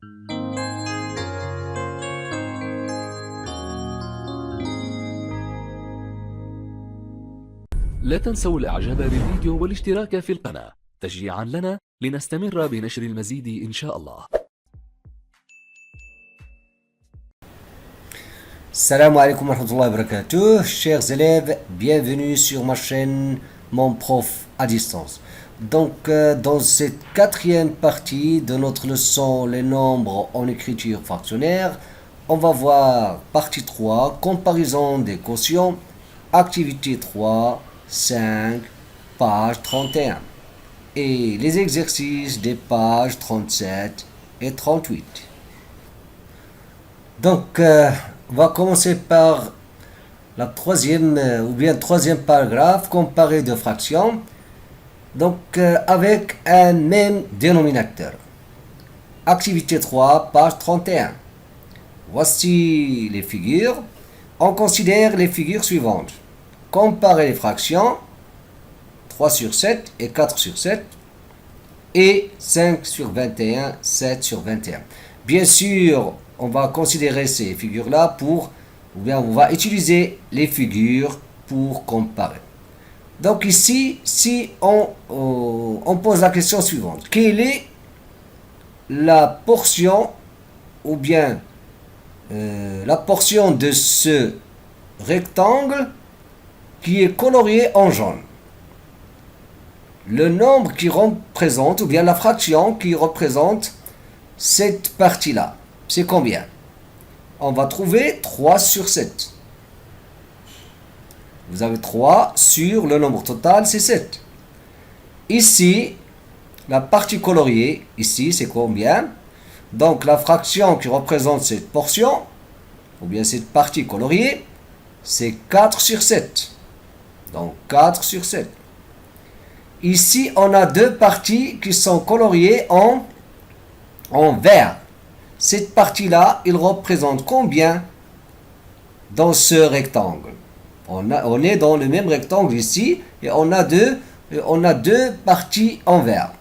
لا تنسوا الإعجاب بالفيديو والاشتراك في القناة تشجيعا لنا لنستمر بنشر المزيد إن شاء الله. Salam alaikum wa rahmatullahi wa barakatuh. Chers élèves, bienvenue sur ma chaîne Mon Prof à distance. Donc, dans cette quatrième partie de notre leçon Les nombres en écriture fractionnaire, on va voir partie 3, comparaison des quotients, activité 3, 5, page 31. Et les exercices des pages 37 et 38. Donc, on va commencer par la troisième paragraphe, comparer deux fractions. Donc, avec un même dénominateur. Activité 3, page 31. Voici les figures. On considère les figures suivantes. Comparer les fractions 3 sur 7 et 4 sur 7 et 5 sur 21, 7 sur 21. Bien sûr, on va considérer ces figures-là on va utiliser les figures pour comparer. Donc ici, si on pose la question suivante. Quelle est la portion ou bien la portion de ce rectangle qui est colorié en jaune? Le nombre qui représente, ou bien la fraction qui représente cette partie-là, c'est combien? On va trouver 3 sur 7. Vous avez 3 sur le nombre total, c'est 7. Ici, la partie coloriée, ici, c'est combien? Donc, la fraction qui représente cette portion, ou bien cette partie coloriée, c'est 4 sur 7. Donc, 4 sur 7. Ici, on a deux parties qui sont coloriées en vert. Cette partie-là, il représente combien dans ce rectangle? On est dans le même rectangle ici et on a deux parties en vert.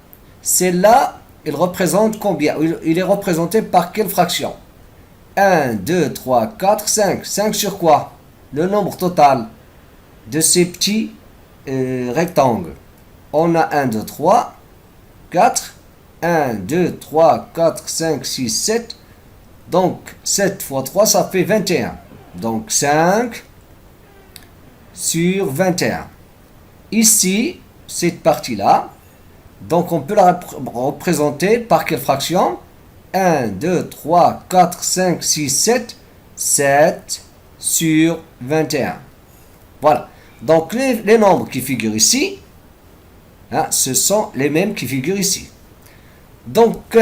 Celle-là, il représente combien? Il est représenté par quelle fraction? 1, 2, 3, 4, 5. 5 sur quoi? Le nombre total de ces petits rectangles. On a 1, 2, 3, 4. 1, 2, 3, 4, 5, 6, 7. Donc, 7 fois 3, ça fait 21. Donc, 5 sur 21. Ici, cette partie-là, donc on peut la représenter par quelle fraction? 1, 2, 3, 4, 5, 6, 7. 7 sur 21. Voilà. Donc, les nombres qui figurent ici, ce sont les mêmes qui figurent ici. Donc,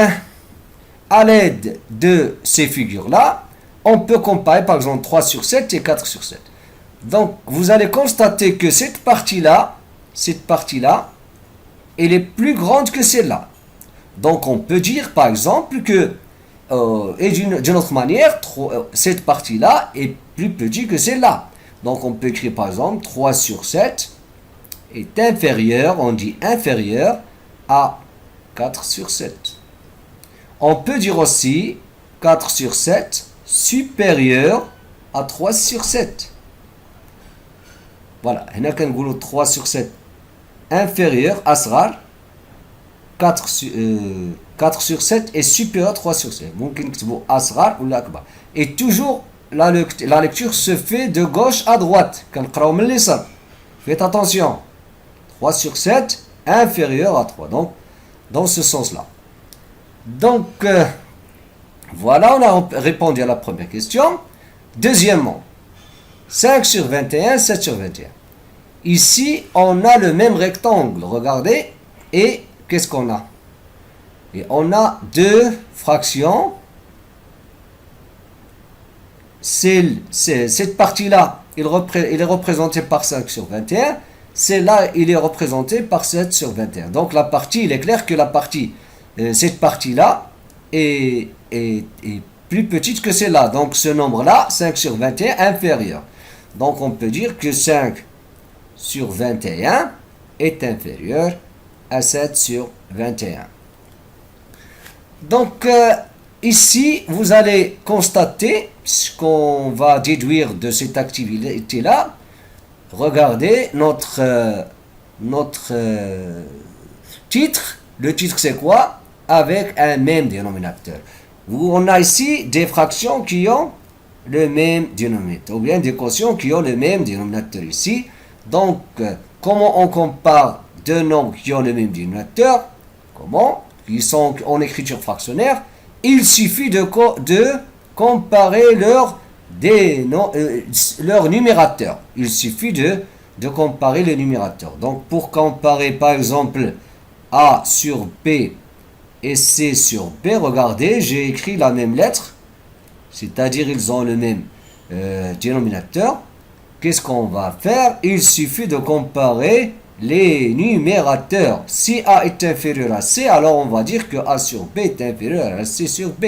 à l'aide de ces figures-là, on peut comparer par exemple 3 sur 7 et 4 sur 7. Donc, vous allez constater que cette partie-là, elle est plus grande que celle-là. Donc, on peut dire par exemple que, et d'une autre manière, cette partie-là est plus petite que celle-là. Donc, on peut écrire par exemple 3 sur 7 est inférieur, on dit inférieur à 4 sur 7. On peut dire aussi 4 sur 7 supérieur à 3 sur 7. Voilà, هنا كنقولوا 3 sur 7 inférieur أصغر 4 sur 7 est supérieur à 3 sur 7. ممكن نكتبوا أصغر ولا أكبر. Et toujours la lecture se fait de gauche à droite. كنقراو من اليسار. Faites attention. 3 sur 7 inférieur à 3. Donc, dans ce sens-là. Donc, voilà, on a répondu à la première question. Deuxièmement, 5 sur 21, 7 sur 21. Ici, on a le même rectangle, regardez, et qu'est-ce qu'on a? Et on a deux fractions. Cette partie-là, il est représenté par 5 sur 21. Celle-là, il est représenté par 7 sur 21. Donc, la partie, il est clair que cette partie-là est plus petite que celle-là. Donc, ce nombre-là, 5 sur 21, inférieur. Donc, on peut dire que 5 sur 21 est inférieur à 7 sur 21. Donc, ici, vous allez constater ce qu'on va déduire de cette activité-là. Regardez notre titre. Le titre, c'est quoi? Avec un même dénominateur. On a ici des fractions qui ont le même dénominateur, ou bien des quotients qui ont le même dénominateur ici. Donc, comment on compare deux nombres qui ont le même dénominateur? Comment? Ils sont en écriture fractionnaire. Il suffit de comparer leur numérateur. Il suffit de comparer le numérateur. Donc, pour comparer, par exemple, A sur B et C sur B, regardez, j'ai écrit la même lettre, c'est-à-dire ils ont le même dénominateur. Qu'est-ce qu'on va faire? Il suffit de comparer les numérateurs. Si A est inférieur à C, alors on va dire que A sur B est inférieur à C sur B.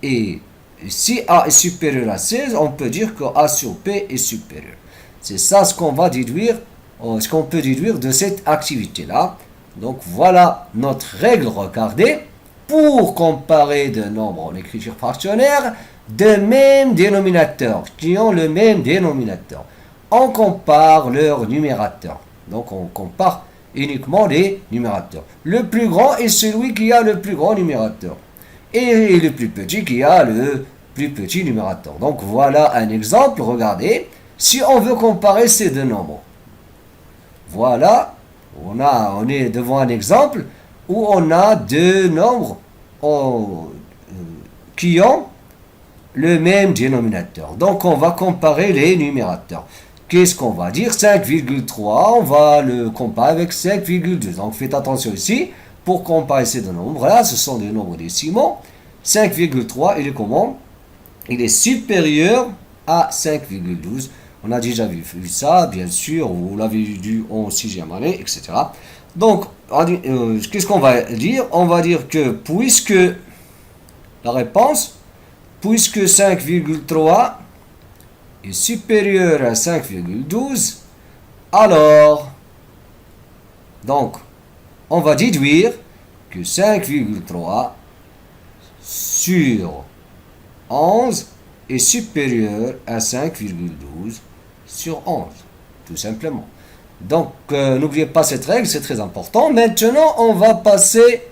Et si A est supérieur à C, on peut dire que A sur B est supérieur. C'est ça ce qu'on va déduire, ce qu'on peut déduire de cette activité-là. Donc voilà notre règle, regardez. Pour comparer deux nombres en écriture fractionnaire de même dénominateur, qui ont le même dénominateur, on compare leur numérateur. Donc on compare uniquement les numérateurs. Le plus grand est celui qui a le plus grand numérateur. Et le plus petit qui a le plus petit numérateur. Donc voilà un exemple, regardez. Si on veut comparer ces deux nombres, voilà, on est devant un exemple où on a deux nombres qui ont le même dénominateur. Donc on va comparer les numérateurs. Qu'est-ce qu'on va dire? 5,3, on va le comparer avec 5,2. Donc faites attention ici, pour comparer ces deux nombres-là, ce sont des nombres décimaux. 5,3, il est comment? Il est supérieur à 5,12. On a déjà vu ça, bien sûr, vous l'avez vu en 6e année, etc. Donc, qu'est-ce qu'on va dire? On va dire que puisque la réponse, puisque 5,3 est supérieur à 5,12, alors, donc, on va déduire que 5,3 sur 11 est supérieur à 5,12 sur 11, tout simplement. Donc, n'oubliez pas cette règle, c'est très important. Maintenant, on va passer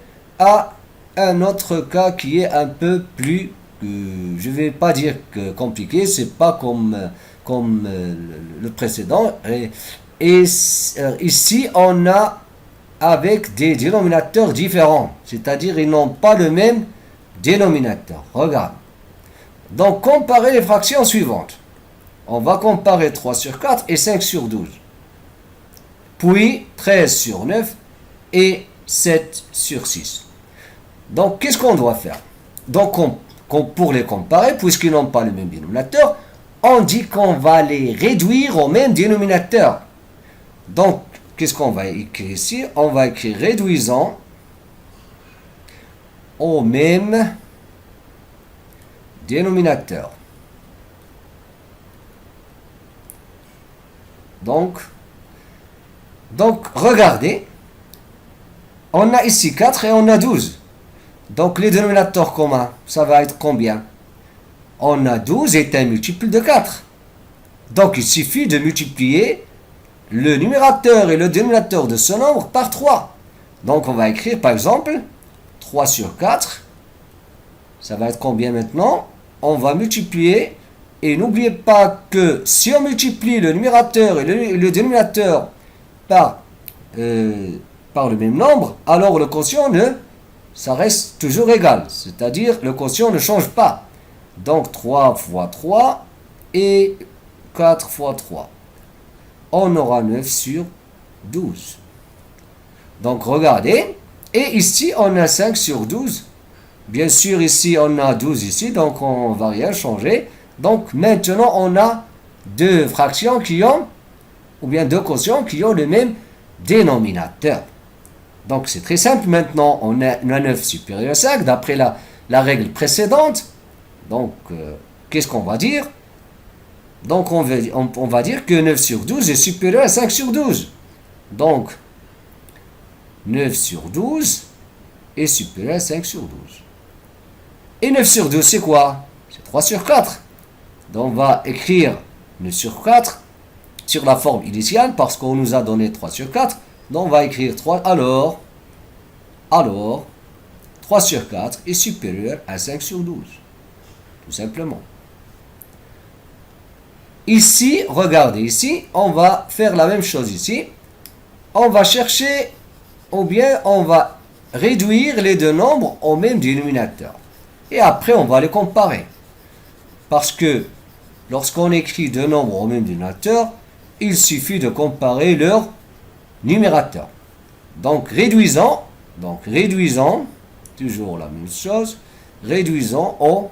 à un autre cas qui est un peu plus, je ne vais pas dire que compliqué, c'est pas comme le précédent. Et ici, on a avec des dénominateurs différents, c'est-à-dire ils n'ont pas le même dénominateur. Regarde. Donc, comparez les fractions suivantes. On va comparer 3 sur 4 et 5 sur 12. Puis 13 sur 9 et 7 sur 6. Donc, qu'est-ce qu'on doit faire? Donc, pour les comparer, puisqu'ils n'ont pas le même dénominateur, on dit qu'on va les réduire au même dénominateur. Donc, qu'est-ce qu'on va écrire ici? On va écrire réduisant au même dénominateur. Donc, regardez, on a ici 4 et on a 12. Donc, les dénominateurs communs, ça va être combien? On a 12 est un multiple de 4. Donc, il suffit de multiplier le numérateur et le dénominateur de ce nombre par 3. Donc, on va écrire, par exemple, 3 sur 4. Ça va être combien maintenant? On va multiplier. Et n'oubliez pas que si on multiplie le numérateur et le dénominateur par le même nombre, alors le quotient ça reste toujours égal. C'est-à-dire le quotient ne change pas. Donc 3 fois 3 et 4 fois 3. On aura 9 sur 12. Donc regardez. Et ici, on a 5 sur 12. Bien sûr, ici, on a 12 ici. Donc on ne va rien changer. Donc maintenant, on a deux fractions qui ont, ou bien deux quotients qui ont le même dénominateur. Donc c'est très simple maintenant. On a 9 supérieur à 5 d'après la règle précédente. Donc, qu'est-ce qu'on va dire? Donc on va dire que 9 sur 12 est supérieur à 5 sur 12. Donc, 9 sur 12 est supérieur à 5 sur 12. Et 9 sur 12, c'est quoi? C'est 3 sur 4. Donc on va écrire 9 sur 4 sur la forme initiale parce qu'on nous a donné 3 sur 4. Donc on va écrire 3. Alors 3 sur 4 est supérieur à 5 sur 12. Tout simplement. Ici, regardez ici, on va faire la même chose ici. On va chercher, ou bien on va réduire les deux nombres au même dénominateur. Et après, on va les comparer. Parce que lorsqu'on écrit deux nombres au même dénominateur, il suffit de comparer leur numérateur. Donc réduisons, toujours la même chose, réduisons au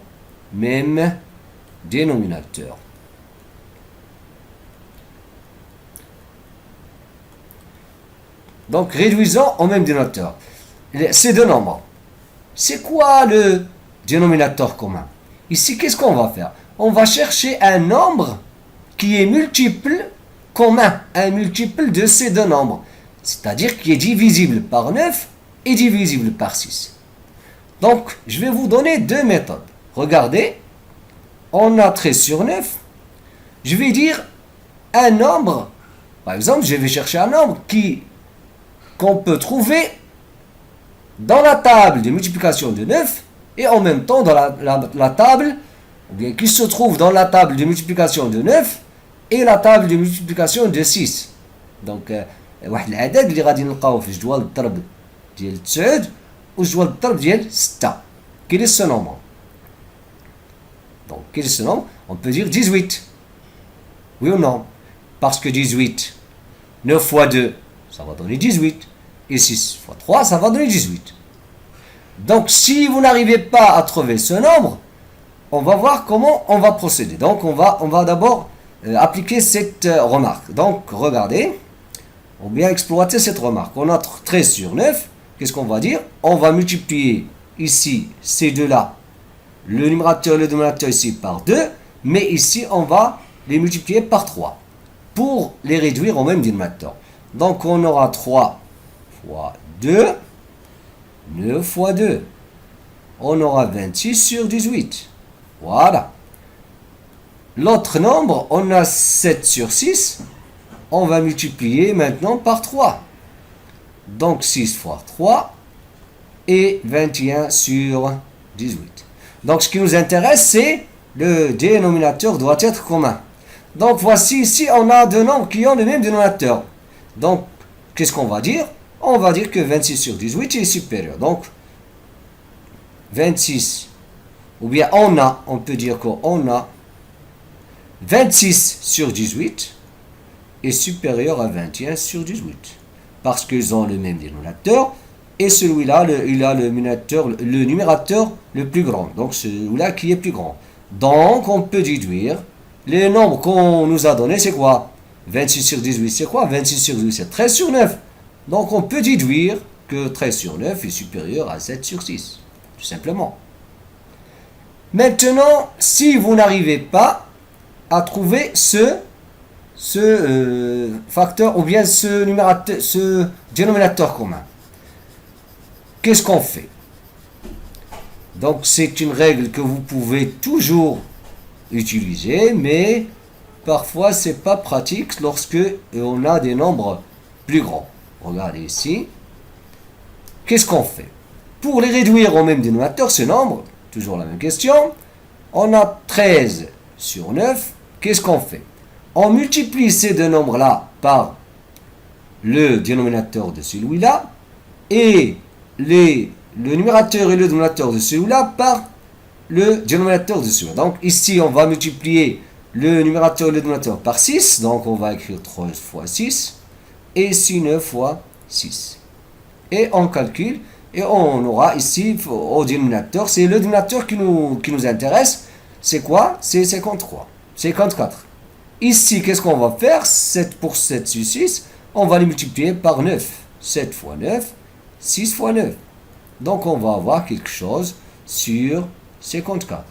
même dénominateur. Donc réduisons au même dénominateur. Ces deux nombres. C'est quoi le dénominateur commun? Ici, qu'est-ce qu'on va faire? On va chercher un nombre qui est multiple commun, un multiple de ces deux nombres. C'est-à-dire qui est divisible par 9 et divisible par 6. Donc, je vais vous donner deux méthodes. Regardez, on a 13 sur 9. Je vais dire un nombre, par exemple, je vais chercher un nombre qu'on peut trouver dans la table de multiplication de 9 et en même temps dans la table, ou bien qui se trouve dans la table de multiplication de 9 et la table de multiplication de 6. Donc, واحد العدد اللي غادي نلقاوه في جدول الضرب ديال 9 وجدول الضرب ديال 6. Quel est ce nombre? Donc, quel est ce nombre? On peut dire 18. Oui ou non? Parce que 18, 9 fois 2, ça va donner 18. Et 6 fois 3, ça va donner 18. Donc, si vous n'arrivez pas à trouver ce nombre, on va voir comment on va procéder. Donc, on va d'abord appliquer cette remarque. Donc, regardez, on va bien exploiter cette remarque. On a 13 sur 9. Qu'est-ce qu'on va dire? On va multiplier ici ces deux-là, le numérateur et le dénominateur ici par 2, mais ici, on va les multiplier par 3 pour les réduire au même dénominateur. Donc, on aura 3 fois 2, 9 fois 2. On aura 26 sur 18. Voilà. L'autre nombre, on a 7 sur 6. On va multiplier maintenant par 3. Donc 6 fois 3 et 21 sur 18. Donc ce qui nous intéresse, c'est le dénominateur doit être commun. Donc voici ici, on a deux nombres qui ont le même dénominateur. Donc, qu'est-ce qu'on va dire? On va dire que 26 sur 18 est supérieur. Donc, 26, ou bien on peut dire qu'on a 26 sur 18 est supérieur à 21 sur 18. Parce qu'ils ont le même dénominateur. Et celui-là, il a le numérateur le plus grand. Donc, celui-là qui est plus grand. Donc, on peut déduire les nombres qu'on nous a donnés, c'est quoi? 26 sur 18, c'est quoi? 26 sur 18, c'est 13 sur 9. Donc, on peut déduire que 13 sur 9 est supérieur à 7 sur 6. Tout simplement. Maintenant, si vous n'arrivez pas à trouver ce facteur ou bien ce dénominateur commun, qu'est-ce qu'on fait? Donc, c'est une règle que vous pouvez toujours utiliser, mais parfois, ce n'est pas pratique lorsque on a des nombres plus grands. Regardez ici. Qu'est-ce qu'on fait? Pour les réduire au même dénominateur, ce nombre, toujours la même question, on a 13 sur 9. Qu'est-ce qu'on fait? On multiplie ces deux nombres-là par le dénominateur de celui-là et le numérateur et le dénominateur de celui-là par le dénominateur de celui-là. Donc ici, on va multiplier le numérateur et le dénominateur par 6. Donc on va écrire 3 fois 6 et ici 9 fois 6. Et on calcule et on aura ici au dénominateur, c'est le dénominateur qui nous intéresse. C'est quoi? C'est 54. Ici, qu'est-ce qu'on va faire? 7 pour 7 sur 6, on va les multiplier par 9. 7 fois 9, 6 fois 9. Donc, on va avoir quelque chose sur 54.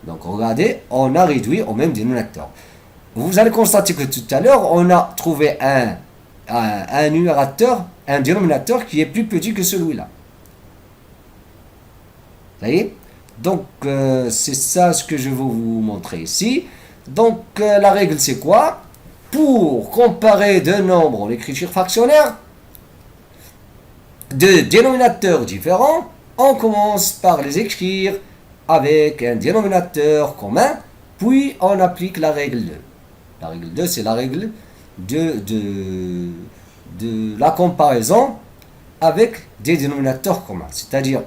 Donc, regardez, on a réduit au même dénominateur. Vous allez constater que tout à l'heure, on a trouvé un numérateur, un dénominateur qui est plus petit que celui-là. voyez? Donc, c'est ça ce que je veux vous montrer ici. Donc, la règle, c'est quoi? Pour comparer deux nombres en écriture fractionnaire, de dénominateurs différents, on commence par les écrire avec un dénominateur commun, puis on applique la règle 2. La règle 2, c'est la règle de la comparaison avec des dénominateurs communs. C'est-à-dire,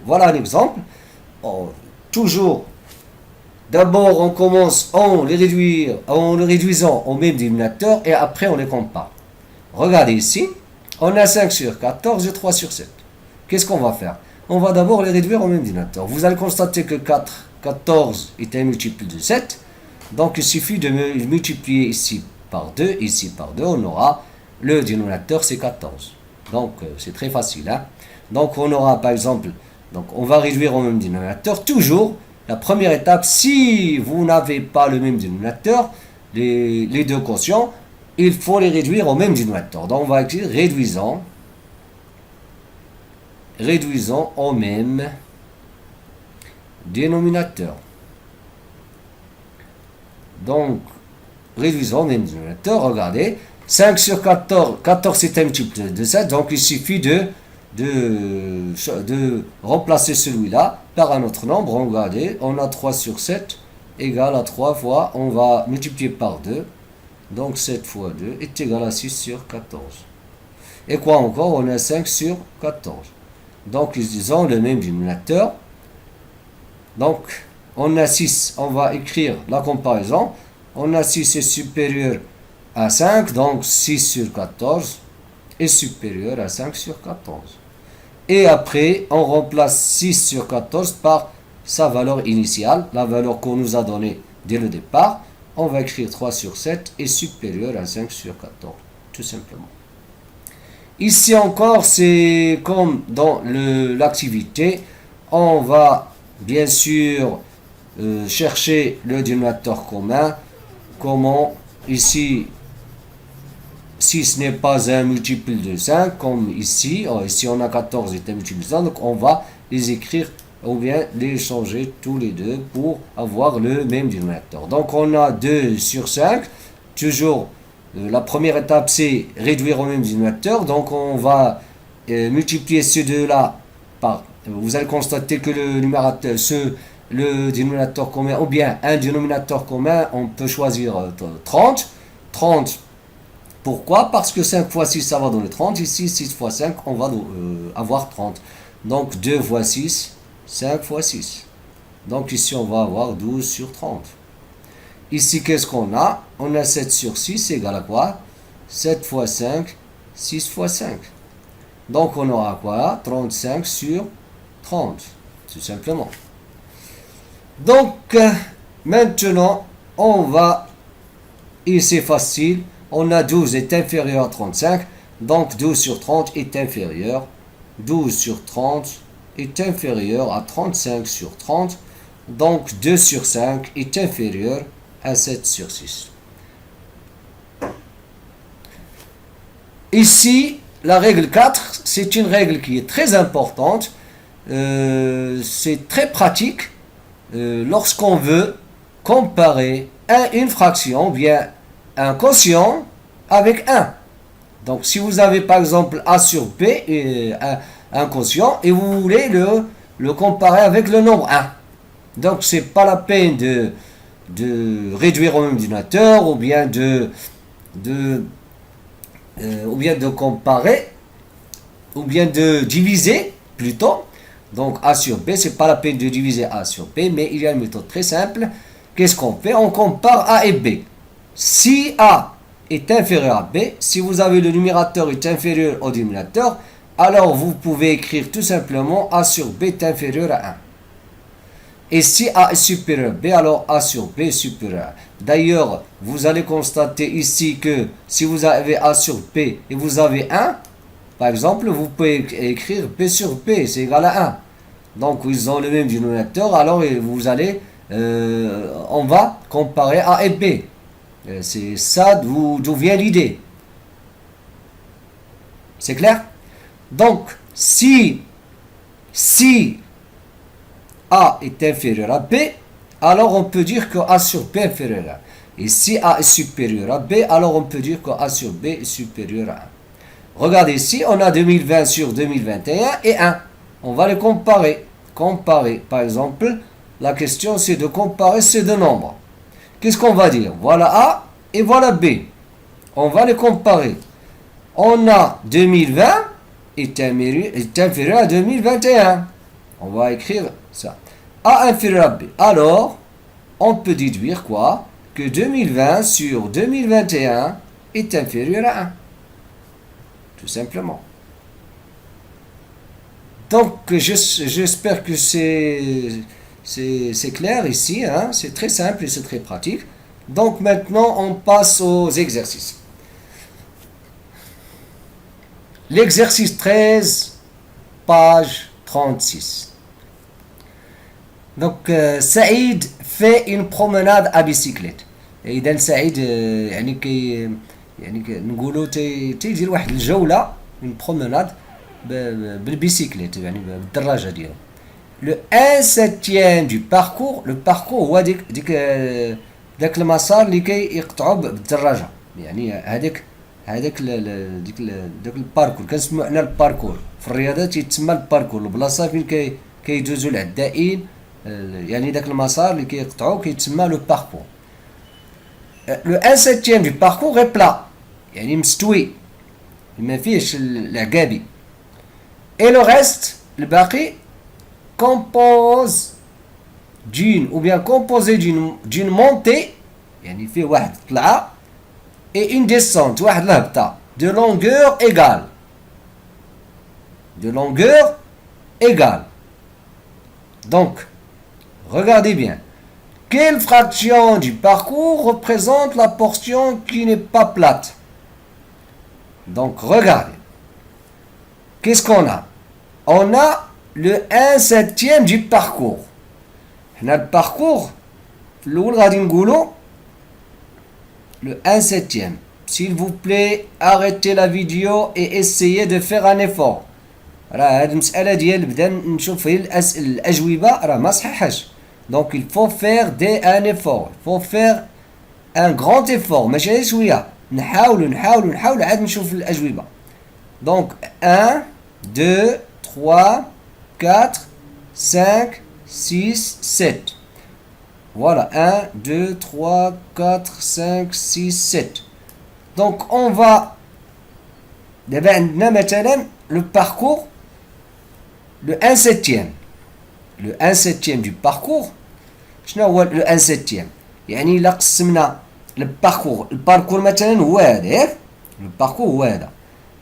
voilà un exemple. Toujours, d'abord, on commence en les réduisant au même dénominateur et après, on les compare. Regardez ici, on a 5 sur 14 et 3 sur 7. Qu'est-ce qu'on va faire? On va d'abord les réduire au même dénominateur. Vous allez constater que 14 est un multiple de 7. Donc, il suffit de multiplier ici par 2, ici par 2. On aura le dénominateur, c'est 14. Donc, c'est très facile. Hein? Donc, on aura par exemple, donc on va réduire au même dénominateur. Toujours, la première étape, si vous n'avez pas le même dénominateur, les deux quotients, il faut les réduire au même dénominateur. Donc, on va écrire réduisons au même dénominateur. Donc, réduisons au même dénominateur. Regardez, 5 sur 14, 14 c'est un multiple de 7, donc il suffit de remplacer celui-là par un autre nombre. Regardez, on a 3 sur 7 égale à 3 fois, on va multiplier par 2. Donc 7 fois 2 est égal à 6 sur 14. Et quoi encore? On a 5 sur 14. Donc ils ont le même dénominateur. Donc on a 6, on va écrire la comparaison. On a 6 est supérieur à 5, donc 6 sur 14 est supérieur à 5 sur 14. Et après, on remplace 6 sur 14 par sa valeur initiale, la valeur qu'on nous a donnée dès le départ. On va écrire 3 sur 7 est supérieur à 5 sur 14, tout simplement. Ici encore, c'est comme dans l'activité, on va bien sûr chercher le dénominateur commun. Comment? Ici, 6 n'est pas un multiple de 5, comme ici. Ici, on a 14 est un multiple de 5, donc on va les écrire ou bien les changer tous les deux pour avoir le même dénominateur. Donc, on a 2 sur 5. Toujours, la première étape, c'est réduire au même dénominateur. Donc, on va multiplier ces deux-là par... Vous allez constater que le dénominateur commun, ou bien un dénominateur commun, on peut choisir 30. 30, pourquoi? Parce que 5 fois 6, ça va donner 30. Ici, 6 fois 5, on va avoir 30. Donc, 2 fois 6, 5 fois 6. Donc, ici, on va avoir 12 sur 30. Ici, qu'est-ce qu'on a? On a 7 sur 6 égale à quoi? 7 fois 5, 6 fois 5. Donc, on aura quoi? 35 sur 30, tout simplement. Donc, maintenant, on va, et c'est facile, on a 12 est inférieur à 35, donc 12 sur 30 est inférieur. 12 sur 30 est inférieur à 35 sur 30, donc 2 sur 5 est inférieur à 7 sur 6. Ici, la règle 4, c'est une règle qui est très importante, c'est très pratique lorsqu'on veut comparer une fraction, bien un quotient avec 1. Donc, si vous avez par exemple A sur B, un quotient, et vous voulez le comparer avec le nombre 1. Donc, c'est pas la peine de réduire au même dénominateur, ou bien de comparer, ou bien de diviser plutôt. Donc, A sur B, c'est pas la peine de diviser A sur B, mais il y a une méthode très simple. Qu'est-ce qu'on fait? On compare A et B. Si A est inférieur à B, si vous avez le numérateur est inférieur au dénominateur, alors vous pouvez écrire tout simplement A sur B est inférieur à 1. Et si A est supérieur à B, alors A sur B est supérieur à 1. D'ailleurs, vous allez constater ici que si vous avez A sur B et vous avez 1, par exemple, vous pouvez écrire B sur B, c'est égal à 1. Donc, ils ont le même dénominateur, alors vous allez, on va comparer A et B. C'est ça d'où vient l'idée. C'est clair? Donc, si A est inférieur à B, alors on peut dire que A sur B est inférieur à A. Et si A est supérieur à B, alors on peut dire que A sur B est supérieur à 1. Regardez ici, on a 2020 sur 2021 et 1. On va les comparer. Comparer, par exemple, la question c'est de comparer ces deux nombres. Qu'est-ce qu'on va dire? Voilà A et voilà B. On va les comparer. On a 2020 est inférieur à 2021. On va écrire ça. A inférieur à B. Alors, on peut déduire quoi? Que 2020 sur 2021 est inférieur à 1. Tout simplement. Donc, j'espère que c'est clair ici. Hein? C'est très simple et c'est très pratique. Donc, maintenant, on passe aux exercices. L'exercice 13, page 36. Donc, Saïd fait une promenade à bicyclette. إذا سعيد نقولوا تيدير واحد الجولة une promenade بالبيسيكليت يعني بالدراجة ديالو. Le 1/7 du parcours, le parcours هو داك المسار اللي كيقطعوا بالدراجة. يعني هذاك الباركور كنسموه حنا الباركور في الرياضات يتسمى الباركور البلاصه فين كيدوزوا العدائين يعني داك المسار اللي كيقطعوا كيتسمى لو باركور. لو 1/7 du parcours est plat يعني مستوي ما فيهش العقابي. et le reste الباقي compose d'une ou bien composé d'une montée يعني فيه واحد طلعه et une descente واحد الهبطة de longueur égale. De longueur égale. Donc, regardez bien. Quelle fraction du parcours représente la portion qui n'est pas plate? Donc, regardez. Qu'est-ce qu'on a? On a le 1/7 du parcours. On a le parcours. الأول غادي نقولوا le 1/7. S'il vous plaît, arrêtez la vidéo et essayez de faire un effort. راه هاد المسألة ديال بدا نشوف فيه الأجوبة راه ما صحيحاش. Donc il faut faire un effort. Il faut faire un grand effort. ماشي شوية. نحاولوا عاد نشوف الأجوبة. Donc 1, 2, 3, 4, 5, 6, 7. Voilà, 1, 2, 3, 4, 5, 6, 7. Donc, on va... Maintenant, le parcours, le 1/7. Le 1/7 du parcours, شنو هو le 1/7 يعني إلا قسمنا الباركور مثلا هو هذا ياك الباركور هو هذا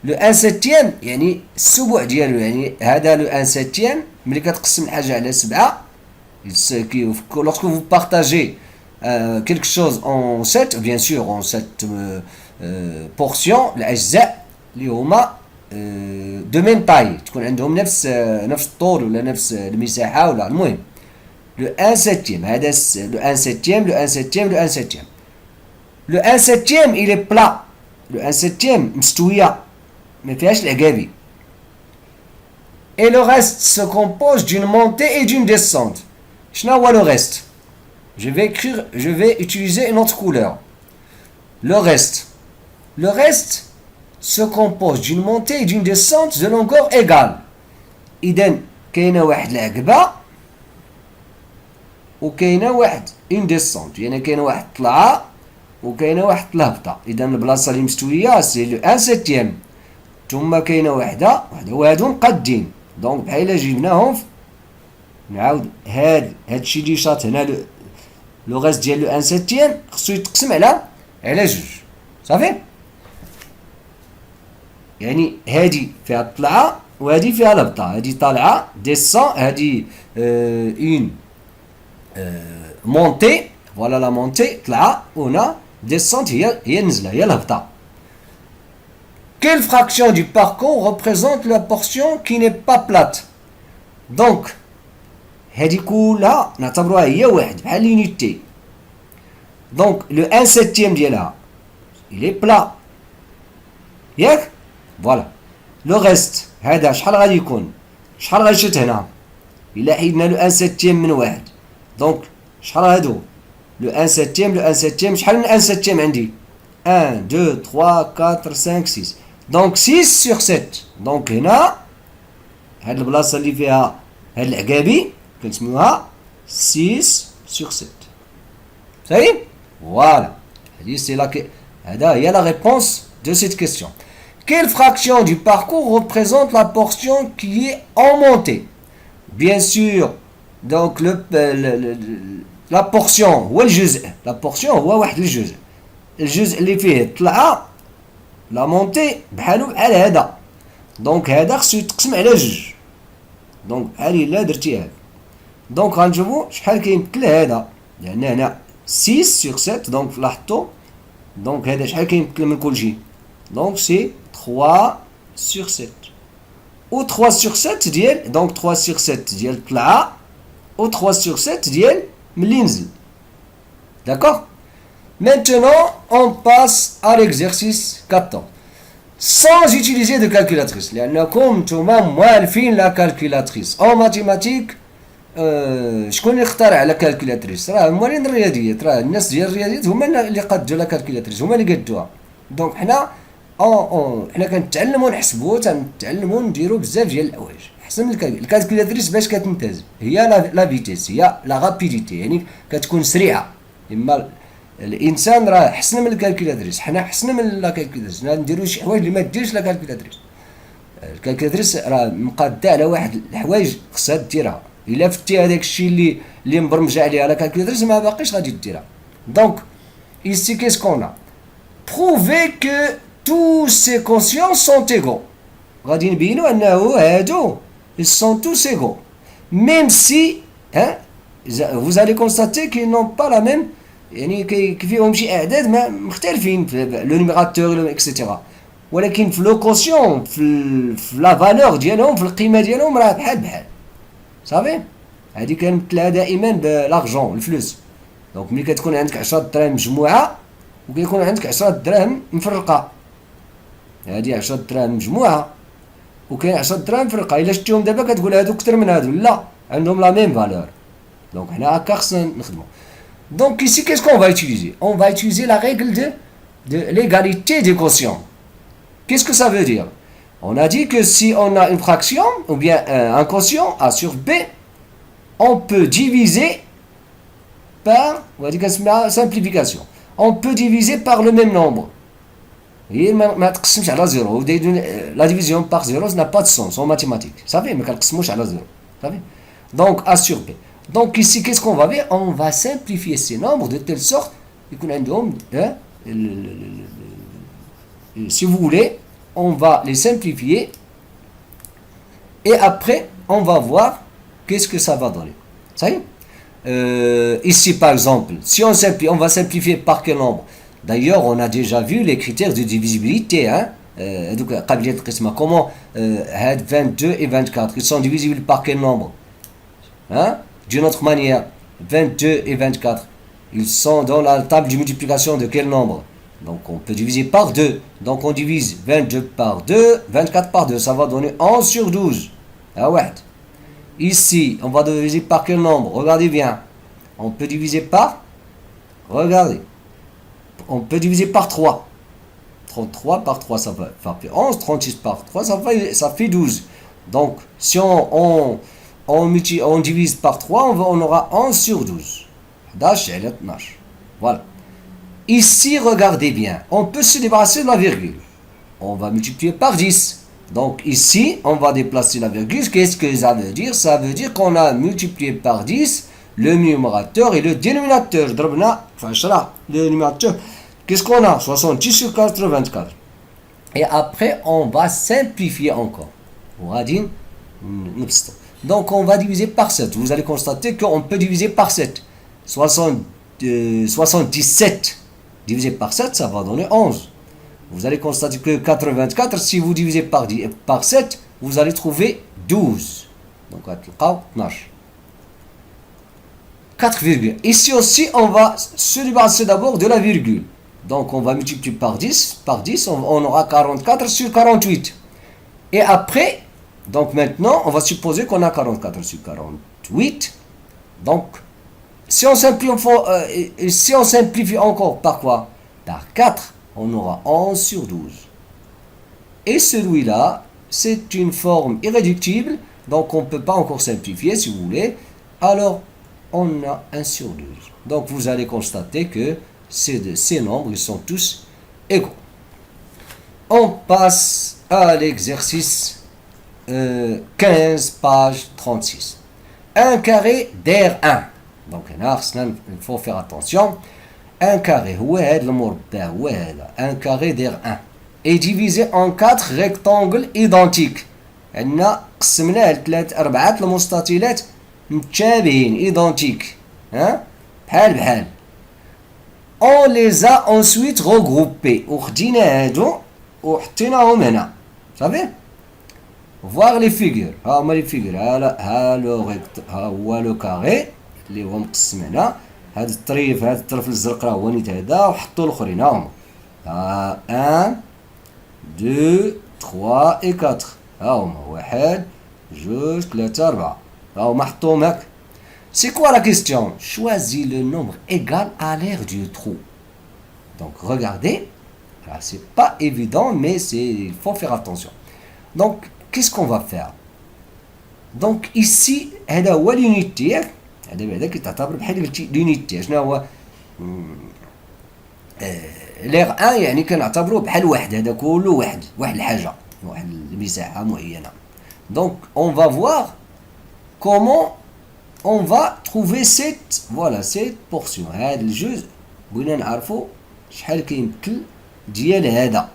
لو 1/7 يعني السبوع ديالو يعني هذا لو 1/7 ملي كتقسم الحاجة على 7 lorsque vous partagez quelque chose en 7 bien sûr en 7 portions الأجزاء اللي هما de même taille تكون عندهم نفس الطول ولا نفس المساحة ولا المهم le 1/7 هذا le 1/7 le 1/7 le 1/7 le 1/7 il est plat le 1/7 مستوية ما فيهاش العقابي et le reste se compose d'une montée et d'une descente. شنو هو le reste? Je vais utiliser une autre couleur. Le reste se compose d'une montée et d'une descente de longueur égale. إذا كاينة واحد العقبة وكاينة واحد une descente يعني كاينة واحد الطلعة وكاينة واحد الهبطة. إذا البلاصة اللي مستوية سي لو 1/7 ثم كاينة وحدة وهادو مقادين. دونك بحال جبناهم نعاود هادشي اللي شاط هنا لو غاز ديال لو 1/7 خصو يتقسم على جوج صافي. يعني هادي فيها الطلعة وهادي فيها الهبطة. هادي طالعة ديسون هادي اون مونتي فوالا لا مونتي طلعة وهنا ديسونت هي النزلة هي الهبطة. Quelle fraction du parcours représente la portion qui n'est pas plate? Donc هادي كلها نعتبروها هي واحد بحال لونيتي. دونك لو 1/7 ديالها il est plat ياك فوالا. لو ريست هذا شحال غادي يكون شحال غيشد هنا إلا حيدنا لو 1 سيتيام من واحد دونك شحال هادو لو 1 سيتيام لو 1 سيتيام شحال من 1 سيتيام عندي 1 2 3 4 5 6 دونك 6 sur 7 دونك هنا هاد البلاصة اللي فيها هاد العقابي كنسميوها 6 sur 7 صحيح فوالا هادي سي لا هذا هي la réponse de cette question. Quelle fraction du parcours représente la portion qui est en montée? Bien sûr, donc la portion هو الجزء la portion هو واحد الجزء الجزء اللي فيه طلعة لا مونتي بحالو بحال هذا دونك هذا خصو يتقسم على جوج دونك بحال الا درتي هذا دونك غنشوفو شحال كيمثل هذا لان هنا 6 sur 7 دونك لاحظتو دونك هذا شحال كيمثل من كلشي دونك سي 3 sur 7 و 3 sur 7 ديال دونك 3 sur 7 ديال الطلعة و 3 sur 7 ديال ملي نزل داكوغ. Maintenant on passe à l'exercice 14 sans utiliser de calculatrice لأنكم نتوما موالفين لا كالكولاتريس أو ماتيماتيك. شكون اللي اخترع لا كالكولاتريس؟ راه موالين الرياضيات راه الناس ديال الرياضيات هما اللي قادوا لا كالكولاتريس هما اللي قادوها دونك حنا حنا كنتعلموا نحسبوا تنتعلموا نديروا بزاف ديال الحوايج احسن من الكالكولاتريس باش كتمتاز هي لا فيتيس هي لا رابيديتي يعني كتكون سريعه اما الانسان راه احسن من الكالكولاتريس حنا احسن من لا كالكولاتريس نديروا شي حوايج اللي ما ديرش لا كالكولاتريس. الكالكولاتريس راه مقاده على واحد الحوايج خصها ديرها الا فتي هذاك الشيء اللي مبرمجه عليها لا كالكولاتريس ما باقيش غادي ديرها. دونك ici qu'est-ce qu'on a prouver que tous ces quotients sont égaux غادي نبينوا انه هادو ils sont tous égaux même si hein vous allez constater qu'ils n'ont pas la même يعني فيهم شي اعداد مختلفين في لو نيميراتور اكسيتيرا ولكن في لو كوسيون في لا فالور ديالهم في القيمه ديالهم راه بحال صافي. هذه كنمثلها دائما بالارجون الفلوس دونك ملي كتكون عندك 10 دراهم مجموعه وكيكون عندك 10 دراهم مفرقه هذه 10 دراهم مجموعه وكاين 10 دراهم مفرقه الا شفتيهم دابا كتقول هادو اكثر من هادو لا عندهم لا ميم فالور دونك حنا هكا خصنا نخدمو. Donc ici, qu'est-ce qu'on va utiliser? On va utiliser la règle de l'égalité des quotients. Qu'est-ce que ça veut dire? On a dit que si on a une fraction, ou bien un quotient A sur B, on peut diviser par, on va dire que c'est la simplification, on peut diviser par le même nombre. Et la division par 0 n'a pas de sens en mathématiques. Vous savez, mais donc A sur B. Donc ici, qu'est-ce qu'on va faire? On va simplifier ces nombres de telle sorte que si vous voulez, on va les simplifier et après, on va voir qu'est-ce que ça va donner. Ça y est? Ici, par exemple, si on simplifie, on va simplifier par quel nombre? D'ailleurs, on a déjà vu les critères de divisibilité. Donc, comment 22 et 24, ils sont divisibles par quel nombre? D'une autre manière, 22 et 24, ils sont dans la table de multiplication de quel nombre? Donc on peut diviser par 2. Donc on divise 22 par 2, 24 par 2, ça va donner 11 sur 12. Ah ouais. Ici, on va diviser par quel nombre? Regardez bien. On peut diviser par... Regardez. On peut diviser par 3. 33 par 3, ça va faire 11. 36 par 3, ça fait 12. Donc si on divise par 3, on aura 11 sur 12. Voilà. Ici, regardez bien. On peut se débarrasser de la virgule. On va multiplier par 10. Donc ici, on va déplacer la virgule. Qu'est-ce que ça veut dire? Ça veut dire qu'on a multiplié par 10 le numérateur et le dénominateur. Le numérateur. Qu'est-ce qu'on a? 70 sur 84. Et après, on va simplifier encore. Donc on va diviser par 7. Vous allez constater qu'on peut diviser par 7. 77 divisé par 7, ça va donner 11. Vous allez constater que 84, si vous divisez par 7, vous allez trouver 12. Donc 4 virgules. Ici aussi, on va se débarrasser d'abord de la virgule. Donc on va multiplier par 10. Par 10, on aura 44 sur 48. Et après, Donc maintenant, on va supposer qu'on a 44 sur 48. Donc, si on simplifie encore par quoi? Par 4, on aura 11 sur 12. Et celui-là, c'est une forme irréductible, donc on ne peut pas encore simplifier si vous voulez. Alors, on a 1 sur 12. Donc vous allez constater que ces nombres, ils sont tous égaux. On passe à l'exercice 15, page 36. Un carré d'R1. Donc il faut faire attention. Un carré, un carré d'R1 est divisé en 4 rectangles identiques. عندنا قسمناه لثلاث أربعة المستطيلات متشابهين identiques. بحال. On les a ensuite regroupés. وخدينا هادو وحطيناهم هنا. صافي؟ voir les figures. ها هما لي فيغور. ها هو لو كاري اللي هو مقسم هنا. هاد الطرف الزرق راه هو نيت هذا وحطوا الاخرين ها هما. 1 2 3 et 4. ها هما 1 2 3 4. ها هما حطوهم هاك. C'est quoi la question? Choisis le nombre égal à l'aire du trou. Donc regardez, c'est pas évident, mais il faut faire attention. Donc qu'est-ce qu'on va faire? Donc ici, هذا هو l'unité. هذا بعدا كتعتبر بحال قلتي l'unité. شنو هو؟ l'aire 1 يعني كنعتبروه بحال واحد. هذا كله واحد الحاجة. واحد المساحة معينة. Donc on va voir comment on va trouver cette portion. هذا الجزء بغينا نعرفوا شحال كيمثل ديال هذا.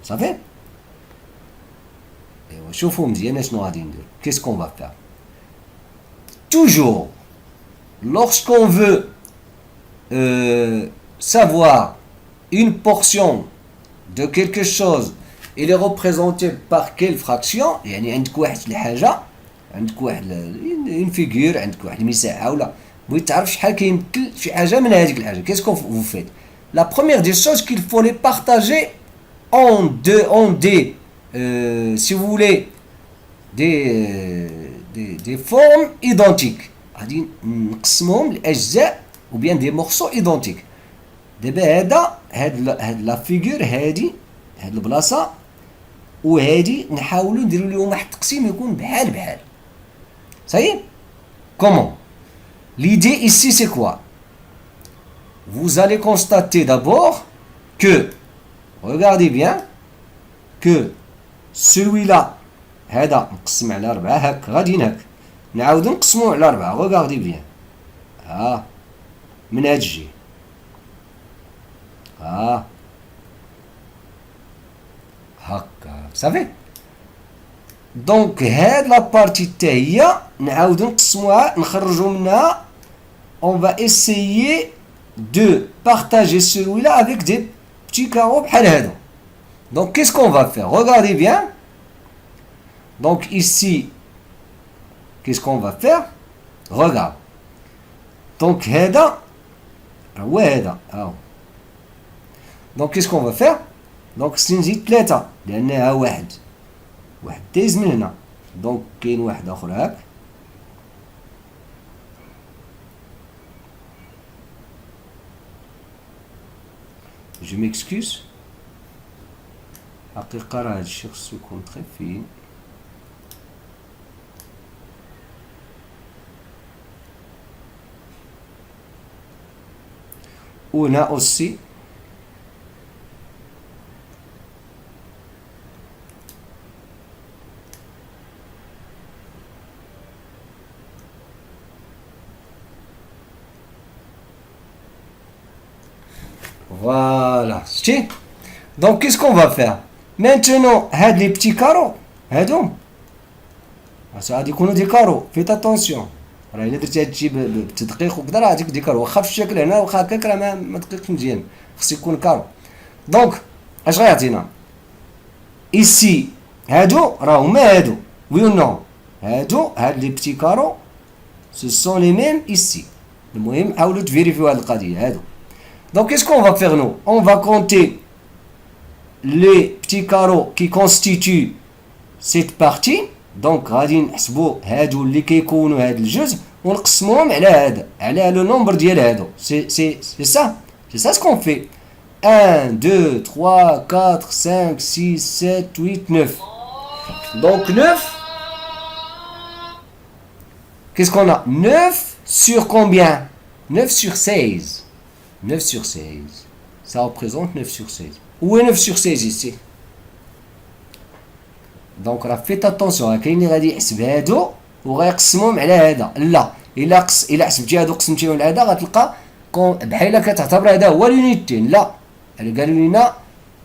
صافي؟ ايوا شوفوا مزيان شنو غادي ندير. Qu'est-ce qu'on va faire? Toujours lorsqu'on veut savoir une portion de quelque chose, il est représenté par quelle fraction? يعني عندك واحد الحاجة، عندك واحد une figure، عندك واحد المساحة ولا بغيت تعرف شحال كيمثل شي حاجة من هذيك الحاجة. Qu'est-ce que vous faites? La première des choses qu'il faut les partager en des si vous voulez des formes identiques. غادي نقسمهم لأجزاء ou bien des morceaux identiques. دابا هاد لا فيغور هادي هاد البلاصة وهادي نحاولوا نديروا لهم واحد التقسيم يكون بحال. Ça y est? Comment? L'idée ici c'est quoi? Vous allez constater d'abord que, regardez bien, que celui-là هذا مقسم على 4 هاك غادي هاك نعاودو نقسموه على 4. regardez bien. من هاد الجهة. هكا صافي. دونك هاد لابارتي حتى هي نعاودو نقسموها نخرجو منها. on va essayer de partager celui-là avec des petits carreaux بحال هادو. donc qu'est-ce qu'on va faire? regardez bien. donc ici qu'est-ce qu'on va faire? regarde. donc هذا هو هذا donc qu'est-ce qu'on va faire? donc نزيد 3 لأنها واحد دايز من هنا. دونك كاين واحد اخر هاك. je m'excuse. حقيقة راه هادشي خصو يكون تري فين. وهنا aussi voilà. Donc qu'est-ce qu'on va faire? Maintenant هاد les petits carreaux هادو غادي يكونوا دي كارو. faites attention. راه الا درتي هادشي بالتدقيق وكذا راه غاديك دي كارو. واخا في الشكل هنا واخا هكاك راه ما دقيقش مزيان. خص يكون كارو. دونك اش غيعطينا؟ ici هادو راه هما هادو. oui ou non؟ هاد les petits carreaux ce sont les mêmes ici. المهم حاولوا تفيريفيو هاد القضية هادو. Donc qu'est-ce qu'on va faire nous? On va compter les petits carreaux qui constituent cette partie. Donc غادي نحسبوا هادو اللي كيكونوا هاد الجزء ونقسموهم على هذا على لو نومبر ديال هادو. C'est ça ce qu'on fait. 1 2 3 4 5 6 7 8 9. Donc 9. Qu'est-ce qu'on a? 9 sur combien? 9 sur 16. 9 sur 16. Ça représente 9 sur 16. Où est 9 sur 16 ici? Donc faites attention, كاين اللي غادي يحسب هادو وغيقسمهم على هذا. لا، الا حسبتي هادو قسمتيهم على هذا غتلقى بحال كتعتبر هذا هو l'unité. لا، قالوا لنا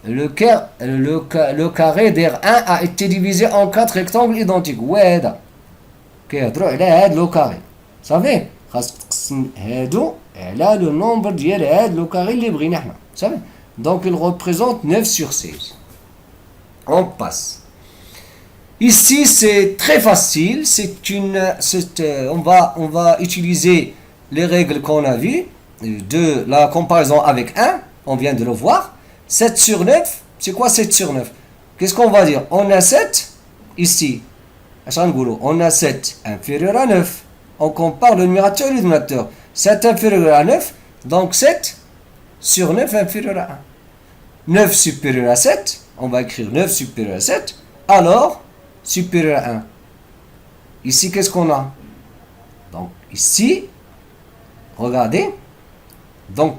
le carré der 1 a été divisé en 4 rectangles identiques. وهذا كيهضروا على هاد لو كاري. صافي، خاصك تقسم هادو على لو نومبر ديال هاد لو كاري اللي بغينا حنا. صافي. Donc il représente 9 sur 16. On passe. Ici, c'est très facile. On va utiliser les règles qu'on a vues de la comparaison avec 1. On vient de le voir. 7 sur 9, c'est quoi 7 sur 9? Qu'est-ce qu'on va dire? On a 7 ici. On a 7 inférieur à 9. On compare le numérateur et le dénominateur. 7 inférieur à 9, donc 7 sur 9 inférieur à 1. 9 supérieur à 7, on va écrire 9 supérieur à 7. Alors, supérieur à 1. Ici, qu'est-ce qu'on a? Donc, ici, regardez. Donc,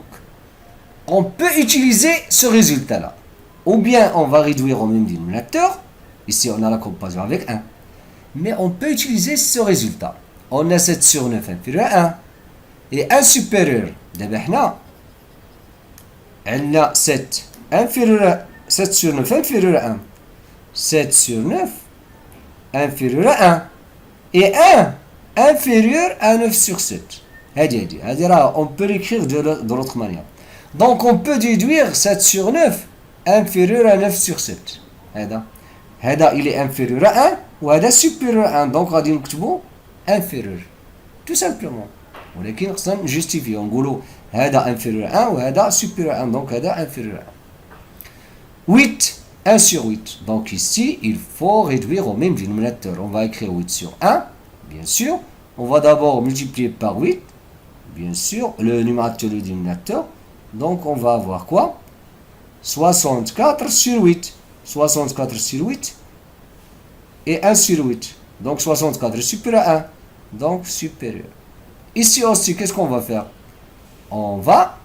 on peut utiliser ce résultat-là. Ou bien, on va réduire au même dénominateur. Ici, on a la comparaison avec 1. Mais on peut utiliser ce résultat. On a 7 sur 9 inférieur à 1. Et 1 supérieur. D'abord, on a 7 inférieur à 7 sur 9 inférieur à 1. 7 sur 9 inférieur à 1. Et 1 inférieur à 9 sur 7. On peut l'écrire de l'autre manière. Donc on peut déduire 7 sur 9 inférieur à 9 sur 7. Il est inférieur à 1 ou هذا supérieur à 1. Donc غادي نكتبو inférieur. Tout simplement. ولكن خصنا نجستيفيو نقولوا هذا inférieur à 1 وهذا supérieur à 1. Donc هذا inférieur à 1. 8. 1 sur 8. Donc ici, il faut réduire au même dénominateur. On va écrire 8 sur 1, bien sûr. On va d'abord multiplier par 8, bien sûr, le numérateur et le dénominateur. Donc on va avoir quoi? 64 sur 8. 64 sur 8 et 1 sur 8. Donc 64 supérieur à 1. Donc supérieur. Ici aussi, qu'est-ce qu'on va faire? On va...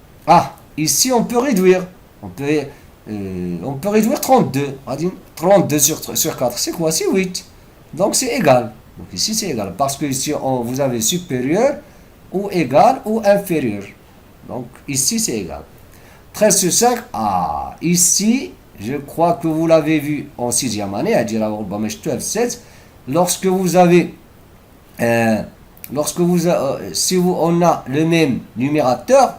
ici on peut réduire. On peut réduire 32. 32 sur 4, c'est quoi? C'est 8. Donc c'est égal. Donc ici c'est égal. Parce que ici vous avez supérieur ou égal ou inférieur. Donc ici c'est égal. 13 sur 5. Ici, je crois que vous l'avez vu en 6e année. Lorsque vous avez... on a le même numérateur,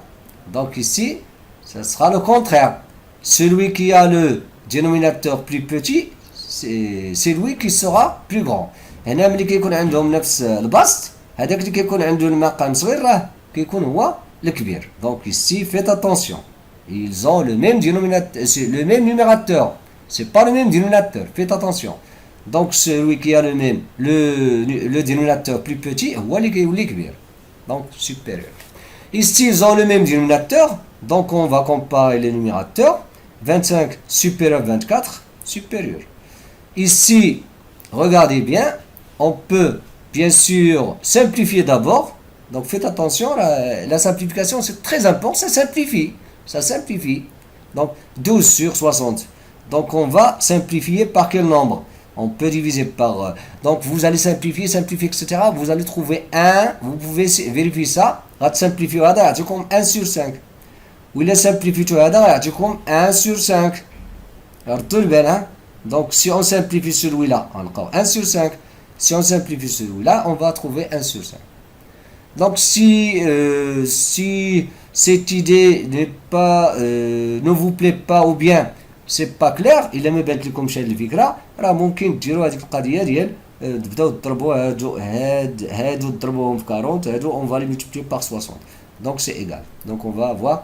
donc ici, ce sera le contraire. Celui qui a le dénominateur plus petit, c'est lui qui sera plus grand. هنا ملي كيكون عندهم نفس البسط هذاك اللي كيكون عنده المقام صغير راه كيكون هو الكبير. Donc ici faites attention. Ils ont le même dénominateur, c'est le même numérateur. C'est pas le même dénominateur. Faites attention. Donc celui qui a le dénominateur plus petit هو اللي كيولي كبير. Donc supérieur. Ici ils ont le même dénominateur. Donc on va comparer les numérateurs. 25 supérieur à 24 supérieur. Ici, regardez bien, on peut bien sûr simplifier d'abord. Donc faites attention, la simplification c'est très important, ça simplifie. Ça simplifie. Donc 12 sur 60. Donc on va simplifier par quel nombre? On peut diviser par... donc vous allez simplifier, etc. Vous allez trouver 1, vous pouvez vérifier ça. Simplifier, comme 1 sur 5. وإلا simplifiez هذا يعطيكم 1 sur 5. ردوا البال hein. Donc si on simplifie celui-là, on a 1 sur 5. Si on simplifie celui-là, on va trouver 1 sur 5. Donc si cette idée ne vous plaît pas ou bien c'est pas clair, إلا ما بانت لكم شي الفكرة راه ممكن ديروا هذيك القضية ديال تبداو تضربوا هادو تضربوهم في 40 هادو on va les multiplier par 60. Donc c'est égal. Donc on va avoir